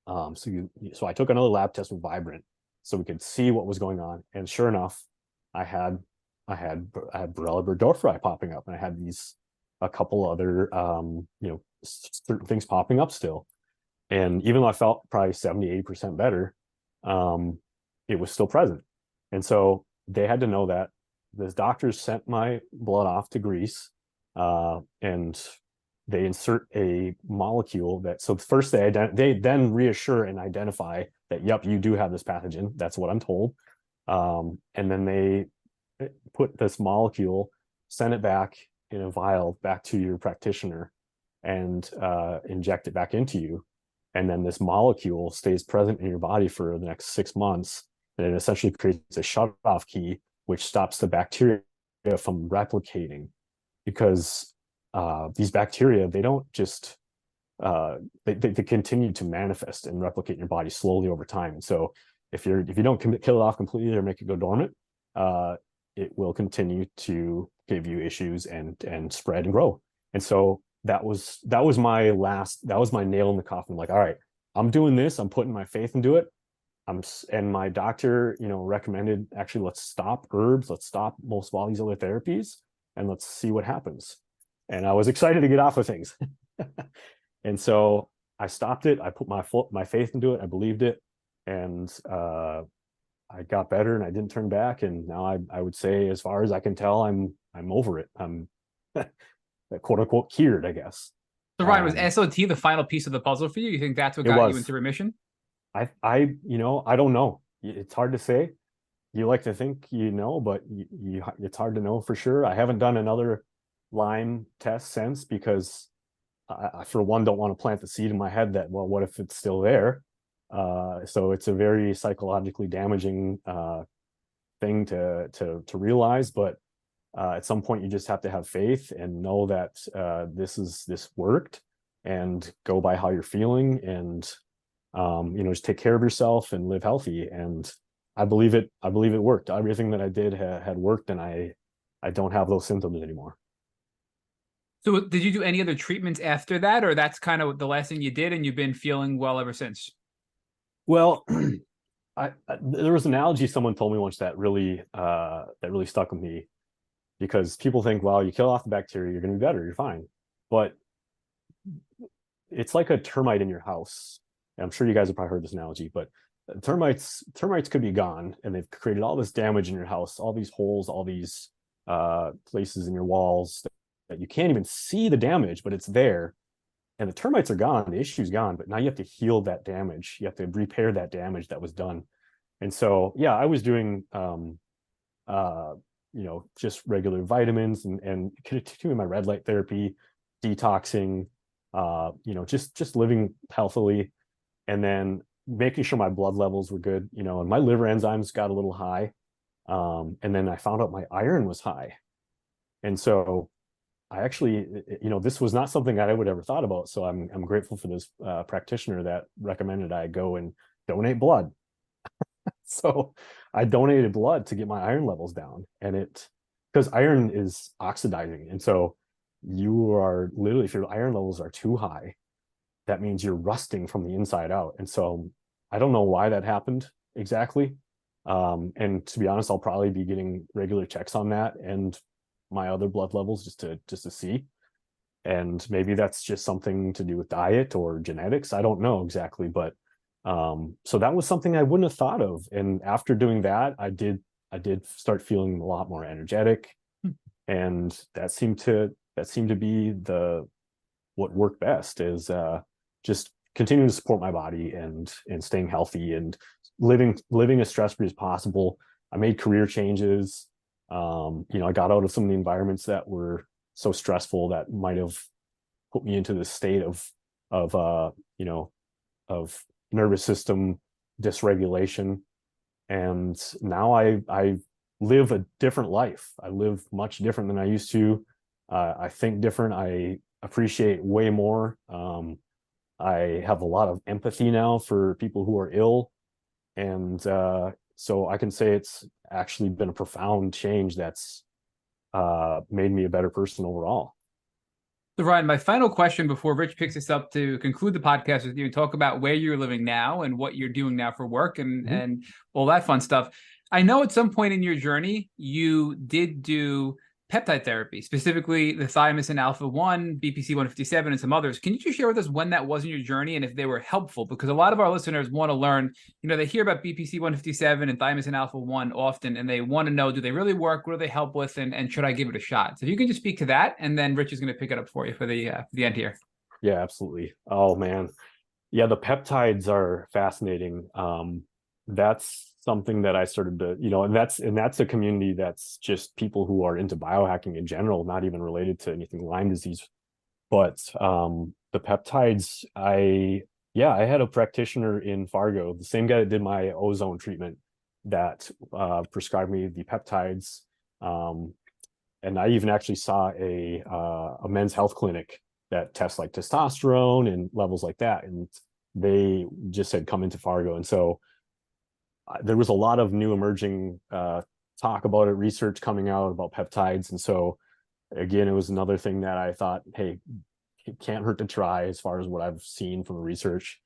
So I took another lab test with Vibrant so we could see what was going on. And sure enough, I had Borrelia burgdorferi popping up, and I had a couple other certain things popping up still. And even though I felt probably 70-80% better, it was still present. And so they had to know that. The doctors sent my blood off to Greece, and they insert a molecule so first they then reassure and identify that, yep, you do have this pathogen. That's what I'm told. And then they put this molecule, send it back in a vial back to your practitioner, and inject it back into you. And then this molecule stays present in your body for the next 6 months. And it essentially creates a shut-off key, which stops the bacteria from replicating. Because these bacteria, they don't just, they continue to manifest and replicate in your body slowly over time. And so if you don't kill it off completely or make it go dormant, it will continue to give you issues and spread and grow. And so that was my nail in the coffin. Like, all right, I'm doing this. I'm putting my faith into it. And my doctor, recommended, actually, let's stop herbs. Let's stop most of all these other therapies, and let's see what happens. And I was excited to get off of things. And so I stopped it. I put my faith into it. I believed it. And I got better, and I didn't turn back. And now I would say, as far as I can tell, I'm over it. I'm quote unquote cured, I guess. So Ryan, was SOT the final piece of the puzzle for you? You think that's what got you into remission? I don't know. It's hard to say. You like to think but it's hard to know for sure. I haven't done another Lyme test since, because I for one don't want to plant the seed in my head that, well, what if it's still there? So it's a very psychologically damaging thing to realize. But at some point, you just have to have faith and know that this worked, and go by how you're feeling, and just take care of yourself and live healthy. And I believe it worked. Everything that I did had worked, and I don't have those symptoms anymore. So did you do any other treatments after that, or that's kind of the last thing you did, and you've been feeling well ever since? Well, there was an analogy someone told me once that really stuck with me, because people think, well, you kill off the bacteria, you're going to be better, you're fine. But it's like a termite in your house. And I'm sure you guys have probably heard this analogy, but termites could be gone, and they've created all this damage in your house, all these holes, all these places in your walls that you can't even see the damage, but it's there. And the termites are gone, the issue's gone, but now you have to heal that damage. You have to repair that damage that was done. And so, yeah, I was doing, just regular vitamins and continuing my red light therapy, detoxing, just living healthily, and then making sure my blood levels were good, and my liver enzymes got a little high. And then I found out my iron was high. And so I actually, this was not something that I would ever thought about. So I'm grateful for this practitioner that recommended I go and donate blood. So I donated blood to get my iron levels down, and because iron is oxidizing. And so you are literally, if your iron levels are too high, that means you're rusting from the inside out. And so I don't know why that happened exactly. And to be honest, I'll probably be getting regular checks on that and my other blood levels just to see. And maybe that's just something to do with diet or genetics. I don't know exactly, but so that was something I wouldn't have thought of. And after doing that, I did start feeling a lot more energetic, and that seemed to be what worked best, is just continuing to support my body and staying healthy and living as stress-free as possible. I made career changes. I got out of some of the environments that were so stressful that might have put me into this state of you know, of nervous system dysregulation. And now I live a different life. I live much different than I used to. I think different. I appreciate way more. I have a lot of empathy now for people who are ill. And so I can say it's actually been a profound change that's made me a better person overall. So Ryan, my final question before Rich picks us up to conclude the podcast with you and talk about where you're living now and what you're doing now for work and all that fun stuff. I know at some point in your journey, you did do peptide therapy, specifically the thymosin alpha-1, BPC 157, and some others. Can you just share with us when that was in your journey and if they were helpful? Because a lot of our listeners want to learn, they hear about BPC 157 and thymosin alpha-1 often, and they want to know, do they really work? What do they help with? And should I give it a shot? So if you can just speak to that, and then Rich is going to pick it up for you for the end here. Yeah, absolutely. Oh, man. Yeah, the peptides are fascinating. That's something that I started to, and that's a community that's just people who are into biohacking in general, not even related to anything Lyme disease. But the peptides, I had a practitioner in Fargo, the same guy that did my ozone treatment, that prescribed me the peptides. And I even actually saw a men's health clinic that tests like testosterone and levels like that. And they just said, come into Fargo. And so there was a lot of new emerging talk about it, research coming out about peptides. And so again, it was another thing that I thought, hey, it can't hurt to try as far as what I've seen from the research.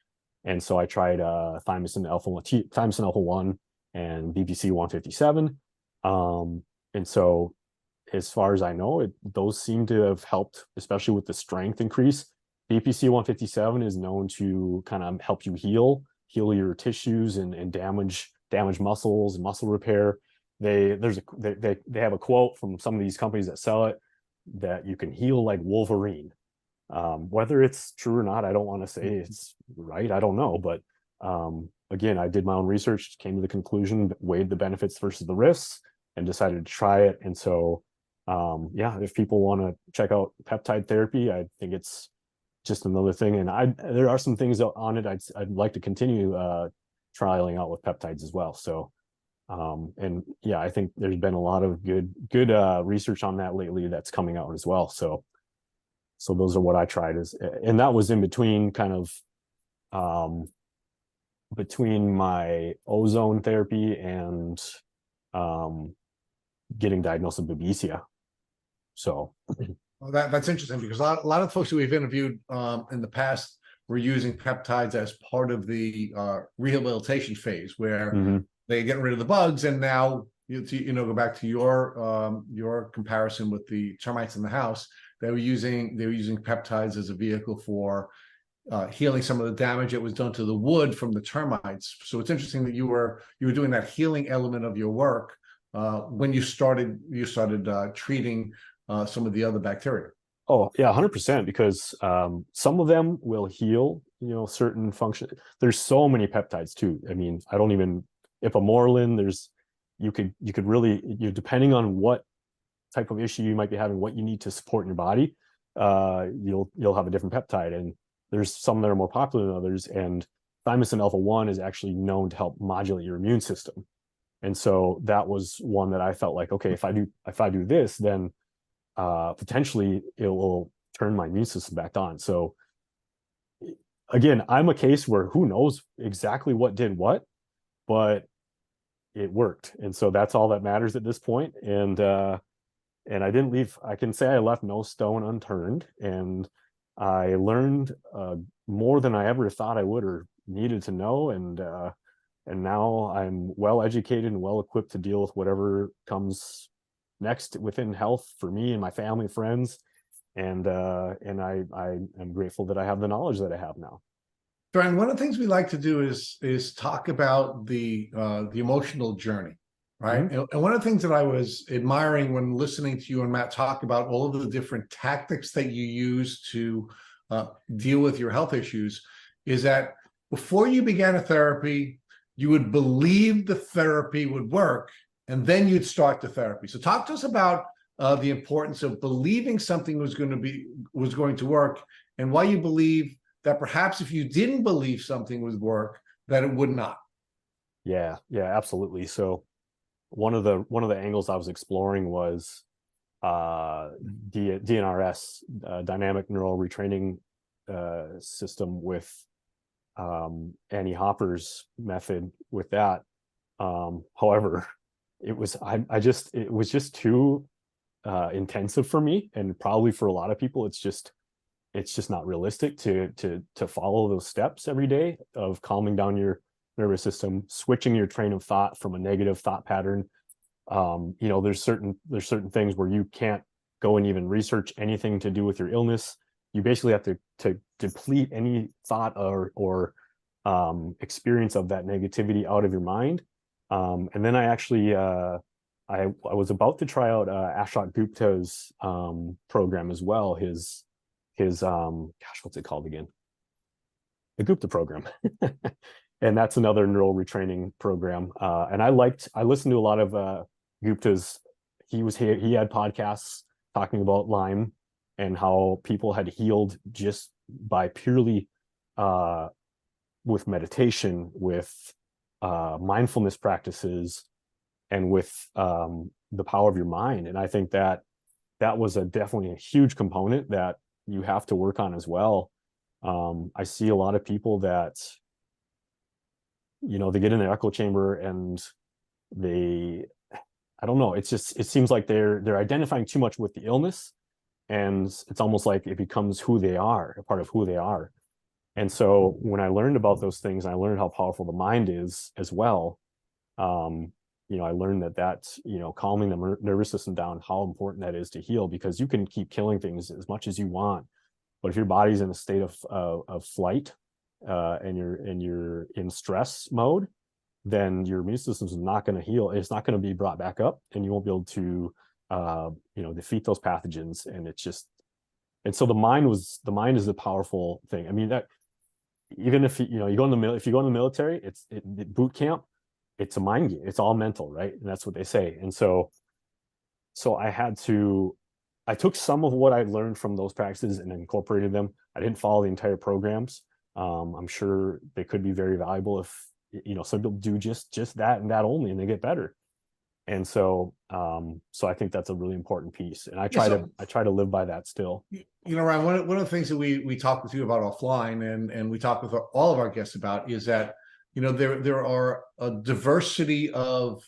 And so I tried thymosin alpha-1 and BPC 157. And so as far as I know, those seem to have helped, especially with the strength increase. BPC 157 is known to kind of help you heal your tissues and damage muscles and muscle repair. They have a quote from some of these companies that sell it that you can heal like Wolverine. Whether it's true or not, I don't want to say it's right. I don't know. But again, I did my own research, came to the conclusion, weighed the benefits versus the risks, and decided to try it. And so, if people want to check out peptide therapy, I think it's just another thing. And there are some things on it I'd like to continue trialing out with peptides as well. So, I think there's been a lot of good research on that lately that's coming out as well. So those are what I tried, and that was in between kind of between my ozone therapy and getting diagnosed with babesia. So well, that's interesting, because a lot of folks who we've interviewed in the past were using peptides as part of the rehabilitation phase, where they get rid of the bugs, and now go back to your comparison with the termites in the house. They were using peptides as a vehicle for healing some of the damage that was done to the wood from the termites. So it's interesting that you were doing that healing element of your work when you started treating some of the other bacteria. Oh yeah, 100%, because some of them will heal, certain function. There's so many peptides too. I mean, I don't even, ipamorelin, you could really, depending on what type of issue you might be having, what you need to support in your body, you'll have a different peptide. And there's some that are more popular than others. And thymosin alpha-1 is actually known to help modulate your immune system. And so that was one that I felt like, okay, if I do this, then potentially it will turn my immune system back on. So again, I'm a case where who knows exactly what did what, but it worked. And so that's all that matters at this point. And I didn't leave, I can say I left no stone unturned, and I learned more than I ever thought I would or needed to know. And now I'm well educated and well equipped to deal with whatever comes next within health for me and my family and friends. And I am grateful that I have the knowledge that I have now. Ryan, one of the things we like to do is talk about the emotional journey, right? And one of the things that I was admiring when listening to you and Matt talk about all of the different tactics that you use to deal with your health issues is that before you began a therapy, you would believe the therapy would work, and then you'd start the therapy. So talk to us about the importance of believing something was going to work, and why you believe that perhaps if you didn't believe something would work, that it would not. Yeah, absolutely. So one of the angles I was exploring was DNRS, dynamic neural retraining system, with Annie Hopper's method with that. However, it was just too intensive for me, and probably for a lot of people, it's just not realistic to follow those steps every day of calming down your nervous system, switching your train of thought from a negative thought pattern. There's certain things where you can't go and even research anything to do with your illness. You basically have to deplete any thought or experience of that negativity out of your mind. And then I actually I was about to try out Ashok Gupta's program as well. His what's it called again? The Gupta program. And that's another neural retraining program. And I listened to a lot of Gupta's. He had podcasts talking about Lyme and how people had healed just by purely with meditation, with mindfulness practices, and with the power of your mind. And I think that was definitely a huge component that you have to work on as well. I see a lot of people that, they get in their echo chamber and I don't know, it seems like they're identifying too much with the illness, and it's almost like it becomes who they are, a part of who they are. And so when I learned about those things, I learned how powerful the mind is as well. I learned that calming the nervous system down, how important that is to heal, because you can keep killing things as much as you want, but if your body's in a state of flight, and you're in stress mode, then your immune system is not going to heal. It's not going to be brought back up, and you won't be able to defeat those pathogens. And so the mind is the powerful thing. I mean, that even if you go in the military, it's boot camp, it's a mind game. It's all mental, right? And that's what they say. And so I took some of what I learned from those practices and incorporated them. I didn't follow the entire programs. I'm sure they could be very valuable if some people do just that and that only, and they get better. And so I think that's a really important piece, and I try to live by that still. Ryan, one of the things that we talked with you about offline, and we talk with all of our guests about, is that there are a diversity of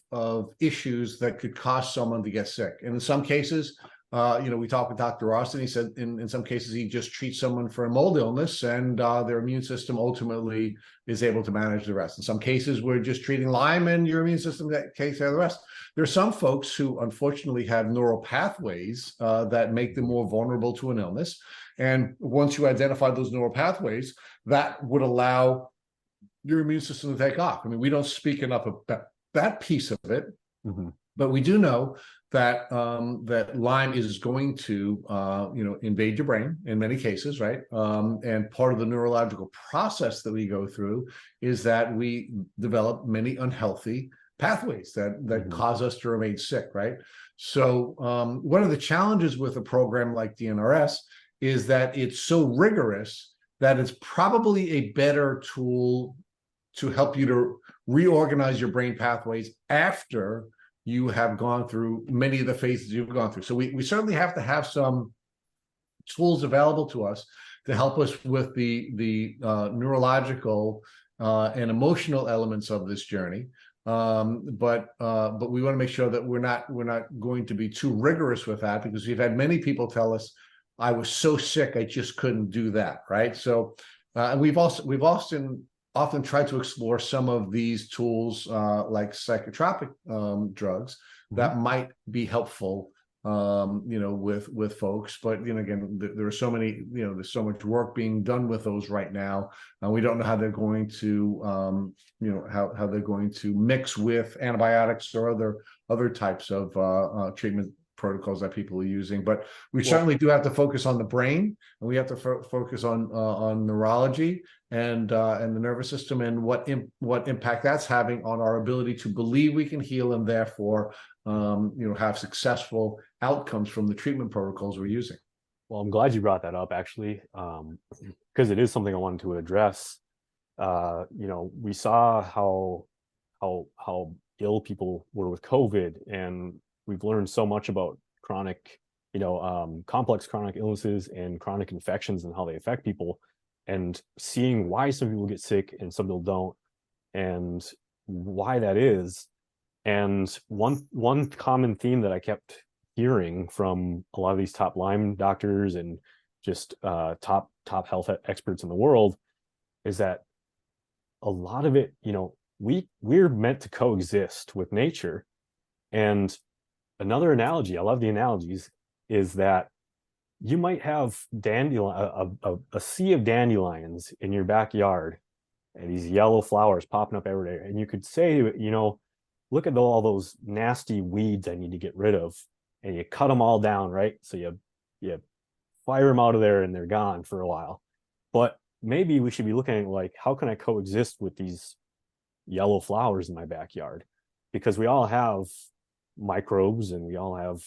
issues that could cause someone to get sick, and in some cases, we talked with Dr. Ross, and he said in some cases he just treats someone for a mold illness, and their immune system ultimately is able to manage the rest. In some cases, we're just treating Lyme, and your immune system takes care of the rest. There are some folks who unfortunately have neural pathways that make them more vulnerable to an illness. And once you identify those neural pathways, that would allow your immune system to take off. I mean, we don't speak enough about that piece of it, but we do know that that Lyme is going to invade your brain in many cases, right? And part of the neurological process that we go through is that we develop many unhealthy pathways that cause us to remain sick, right? So one of the challenges with a program like DNRS is that it's so rigorous that it's probably a better tool to help you to reorganize your brain pathways after you have gone through many of the phases you've gone through. So we certainly have to have some tools available to us to help us with the neurological and emotional elements of this journey. But we want to make sure that we're not going to be too rigorous with that, because we've had many people tell us, I was so sick I just couldn't do that, right? So and we've often tried to explore some of these tools like psychotropic drugs that might be helpful with folks. But again, there are so many, there's so much work being done with those right now, and we don't know how they're going to how they're going to mix with antibiotics or other types of treatment protocols that people are using, but we Well- certainly do have to focus on the brain, and we have to focus on neurology and the nervous system, and what impact that's having on our ability to believe we can heal, and therefore have successful outcomes from the treatment protocols we're using. Well, I'm glad you brought that up, actually, because it is something I wanted to address. We saw how ill people were with COVID, and we've learned so much about chronic, complex chronic illnesses and chronic infections and how they affect people, and seeing why some people get sick and some people don't, and why that is. And one common theme that I kept hearing from a lot of these top Lyme doctors and just top health experts in the world is that a lot of it, we're meant to coexist with nature. And another analogy, I love the analogies, is that you might have a sea of dandelions in your backyard, and these yellow flowers popping up every day, and you could say, look at all those nasty weeds I need to get rid of, and you cut them all down, right? So you fire them out of there and they're gone for a while. But maybe we should be looking at, like, how can I coexist with these yellow flowers in my backyard? Because we all have microbes, and we all have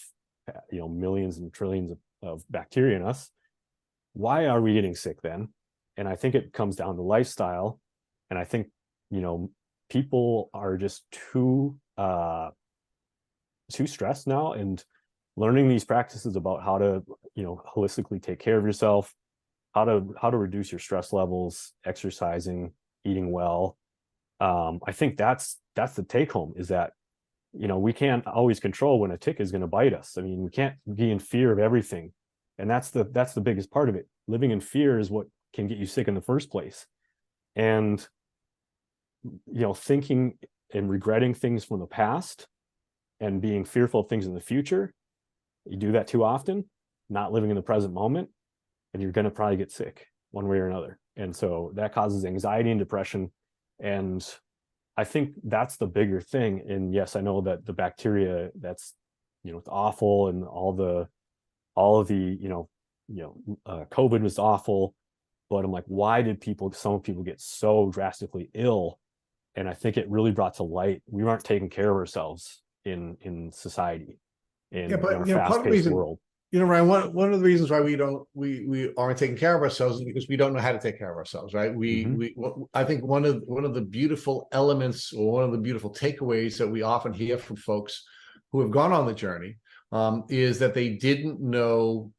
millions and trillions of bacteria in us. Why are we getting sick then? And I think it comes down to lifestyle. And I think people are just too stressed now, and learning these practices about how to holistically take care of yourself, how to reduce your stress levels, exercising, eating well. I think that's the take home, is that we can't always control when a tick is going to bite us. I mean, we can't be in fear of everything, and that's the biggest part of it. Living in fear is what can get you sick in the first place. And thinking and regretting things from the past and being fearful of things in the future, you do that too often, not living in the present moment, and you're going to probably get sick one way or another. And so that causes anxiety and depression. And I think that's the bigger thing. And yes, I know that the bacteria, that's it's awful, and all of the COVID was awful, but I'm like, why did some people get so drastically ill? And I think it really brought to light we weren't taking care of ourselves in society, in our fast-paced world. Ryan, one of the reasons why we aren't taking care of ourselves is because we don't know how to take care of ourselves, right? I think one of the beautiful elements, or one of the beautiful takeaways that we often hear from folks who have gone on the journey, is that they didn't know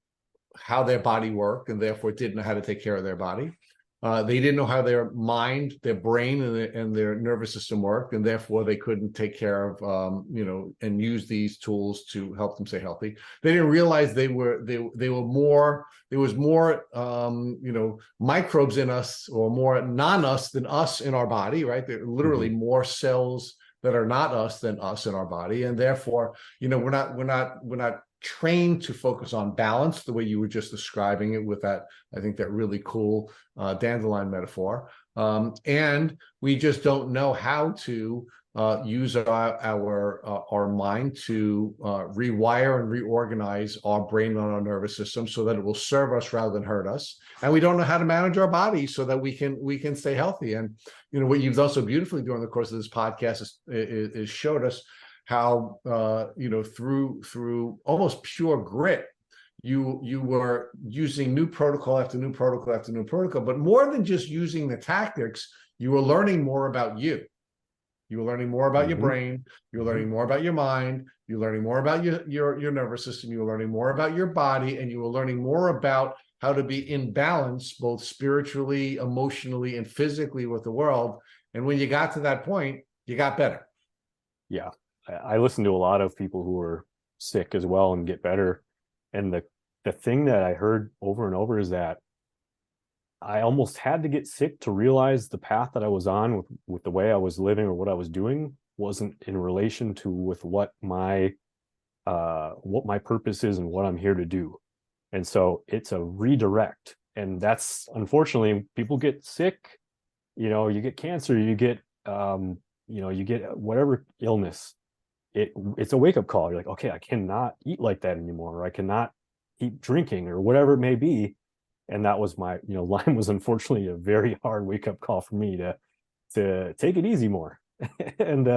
how their body worked, and therefore didn't know how to take care of their body. They didn't know how their mind, their brain, and their nervous system worked, and therefore they couldn't take care of, and use these tools to help them stay healthy. They didn't realize there was more, microbes in us, or more non-us than us in our body, right? There are literally more cells that are not us than us in our body, and therefore, we're not trained to focus on balance the way you were just describing it with that, I think, that really cool dandelion metaphor. And we just don't know how to use our mind to rewire and reorganize our brain and our nervous system so that it will serve us rather than hurt us. And we don't know how to manage our body so that we can stay healthy. And what you've done so beautifully during the course of this podcast is showed us how through almost pure grit, you were using new protocol after new protocol after new protocol. But more than just using the tactics, you were learning more about you. You were learning more about your brain. You were learning more about your mind. You were learning more about your nervous system. You were learning more about your body, and you were learning more about how to be in balance, both spiritually, emotionally, and physically with the world. And when you got to that point, you got better. Yeah. I listen to a lot of people who are sick as well and get better. And the thing that I heard over and over is that I almost had to get sick to realize the path that I was on with the way I was living or what I was doing wasn't in relation to with what my purpose is and what I'm here to do. And so it's a redirect. And that's, unfortunately, people get sick, you get cancer, you get whatever illness, it's a wake-up call. You're like, okay, I cannot eat like that anymore, or I cannot keep drinking, or whatever it may be. And that was my, Lyme was unfortunately a very hard wake-up call for me to take it easy more and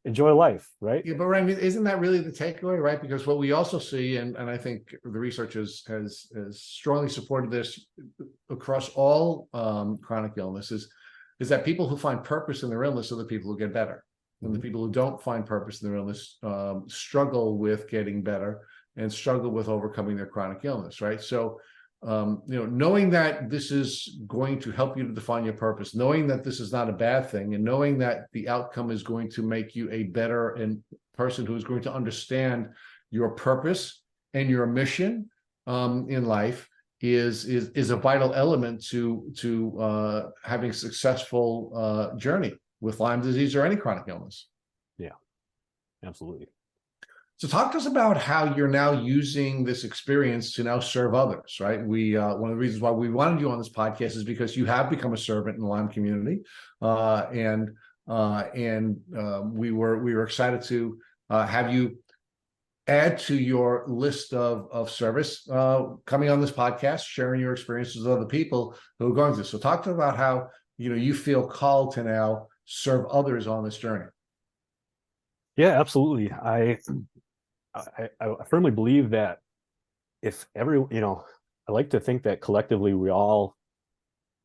enjoy life, right? Yeah, but Ryan, isn't that really the takeaway, right? Because what we also see, and I think the research has strongly supported this across all chronic illnesses, is that people who find purpose in their illness are the people who get better. And the people who don't find purpose in their illness struggle with getting better and struggle with overcoming their chronic illness, right? So, knowing that this is going to help you to define your purpose, knowing that this is not a bad thing, and knowing that the outcome is going to make you a better person who is going to understand your purpose and your mission in life is a vital element to having a successful journey with Lyme disease or any chronic illness. Yeah, absolutely. So talk to us about how you're now using this experience to now serve others, right? One of the reasons why we wanted you on this podcast is because you have become a servant in the Lyme community, and we were excited to have you add to your list of service coming on this podcast, sharing your experiences with other people who are going through this. So talk to us about how you feel called to now serve others on this journey. Yeah, absolutely. I firmly believe that if I like to think that collectively we all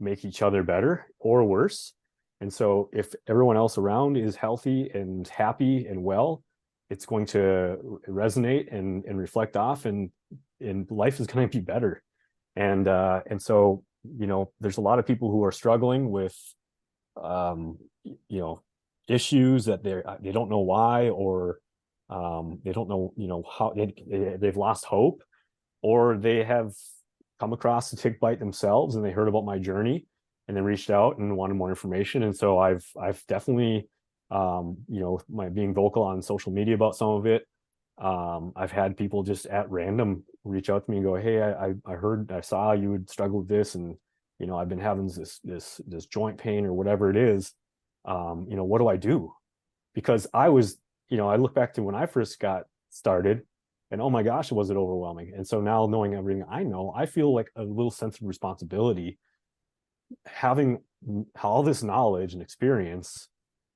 make each other better or worse. And so if everyone else around is healthy and happy and well, it's going to resonate and reflect off, and life is going to be better. And so, there's a lot of people who are struggling with, issues that they don't know why, or they don't know, how they've lost hope, or they have come across a tick bite themselves and they heard about my journey and then reached out and wanted more information. And so I've definitely, my being vocal on social media about some of it. I've had people just at random reach out to me and go, hey, I saw you would struggle with this, and I've been having this joint pain or whatever it is. What do I do? Because I look back to when I first got started, and oh my gosh, was it overwhelming. And so now, knowing everything I know, I feel like a little sense of responsibility, having all this knowledge and experience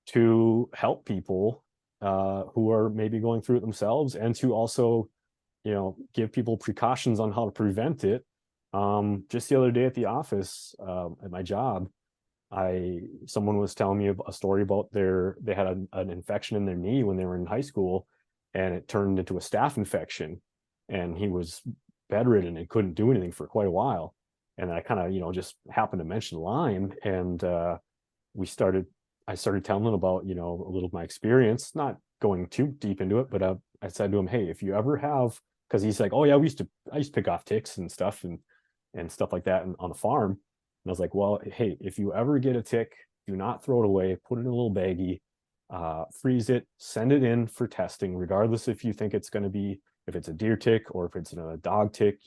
to help people who are maybe going through it themselves, and to also give people precautions on how to prevent it. Just the other day at the office, at my job, someone was telling me a story about they had an infection in their knee when they were in high school, and it turned into a staph infection, and he was bedridden and couldn't do anything for quite a while. And I kind of just happened to mention Lyme, and I started telling him about a little of my experience, not going too deep into it, but I said to him, hey, if you ever have, because he's like, oh yeah, I used to pick off ticks and stuff and stuff like that on the farm. And I was like, well, hey, if you ever get a tick, do not throw it away. Put it in a little baggie, freeze it, send it in for testing, regardless if you think it's going to be, if it's a deer tick or if it's a dog tick.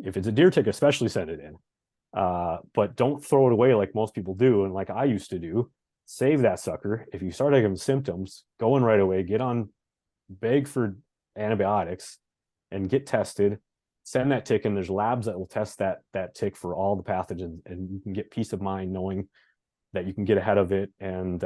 If it's a deer tick, especially send it in. But don't throw it away like most people do, and like I used to do. Save that sucker. If you start having symptoms, go in right away, beg for antibiotics and get tested. Send that tick in. There's labs that will test that tick for all the pathogens, and you can get peace of mind knowing that you can get ahead of it and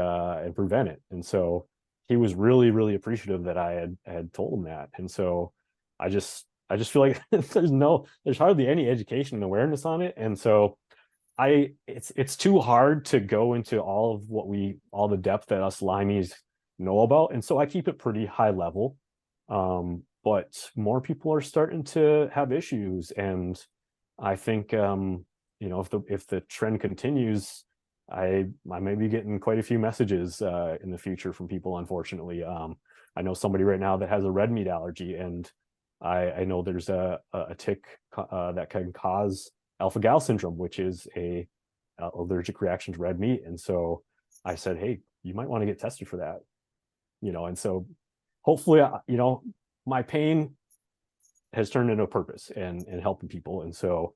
prevent it. And so he was really, really appreciative that I had told him that. And so I just feel like there's hardly any education and awareness on it. And so it's too hard to go into all the depth that us Lymies know about. And so I keep it pretty high level. But more people are starting to have issues, and I think if the trend continues, I may be getting quite a few messages in the future from people. Unfortunately, I know somebody right now that has a red meat allergy, and I know there's a tick that can cause alpha-gal syndrome, which is a allergic reaction to red meat. And so I said, hey, you might want to get tested for that. And so hopefully, my pain has turned into a purpose and helping people. And so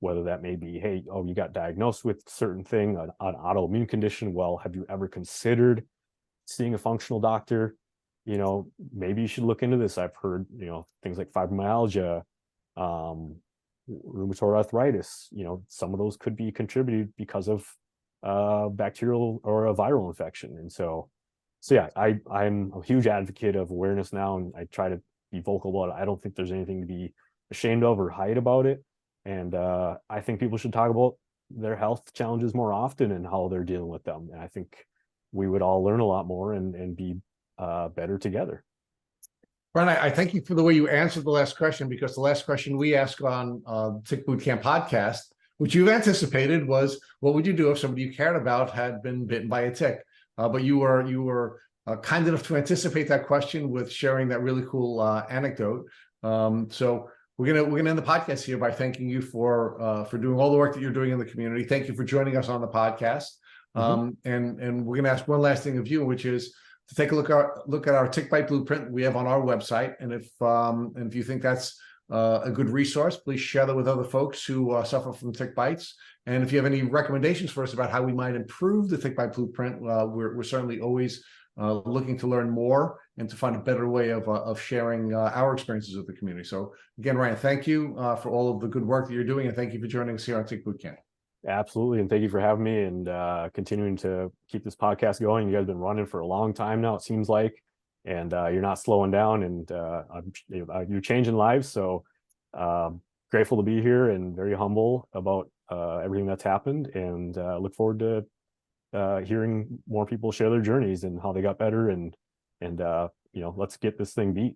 whether that may be, hey, you got diagnosed with certain thing, an autoimmune condition. Well, have you ever considered seeing a functional doctor, maybe you should look into this. I've heard, things like fibromyalgia, rheumatoid arthritis, some of those could be contributed because of bacterial or a viral infection. And so yeah, I'm a huge advocate of awareness now, and I try to be vocal about it. I don't think there's anything to be ashamed of or hide about it. And I think people should talk about their health challenges more often and how they're dealing with them. And I think we would all learn a lot more and be better together. Brian, I thank you for the way you answered the last question, because the last question we asked on Tick Bootcamp podcast, which you've anticipated, was what would you do if somebody you cared about had been bitten by a tick? But you were kind enough to anticipate that question with sharing that really cool anecdote. So we're gonna end the podcast here by thanking you for doing all the work that you're doing in the community. Thank you for joining us on the podcast. And we're gonna ask one last thing of you, which is to take a look at our tick bite blueprint we have on our website. And if you think that's a good resource, please share that with other folks who suffer from tick bites. And if you have any recommendations for us about how we might improve the tick bite blueprint, we're certainly always looking to learn more and to find a better way of sharing our experiences with the community. So again, Ryan, thank you for all of the good work that you're doing, and thank you for joining us here on Tick Bootcamp. Absolutely. And thank you for having me and continuing to keep this podcast going. You guys have been running for a long time now, it seems like, and you're not slowing down, and you're changing lives. So grateful to be here and very humble about everything that's happened, and look forward to hearing more people share their journeys and how they got better, and let's get this thing beat.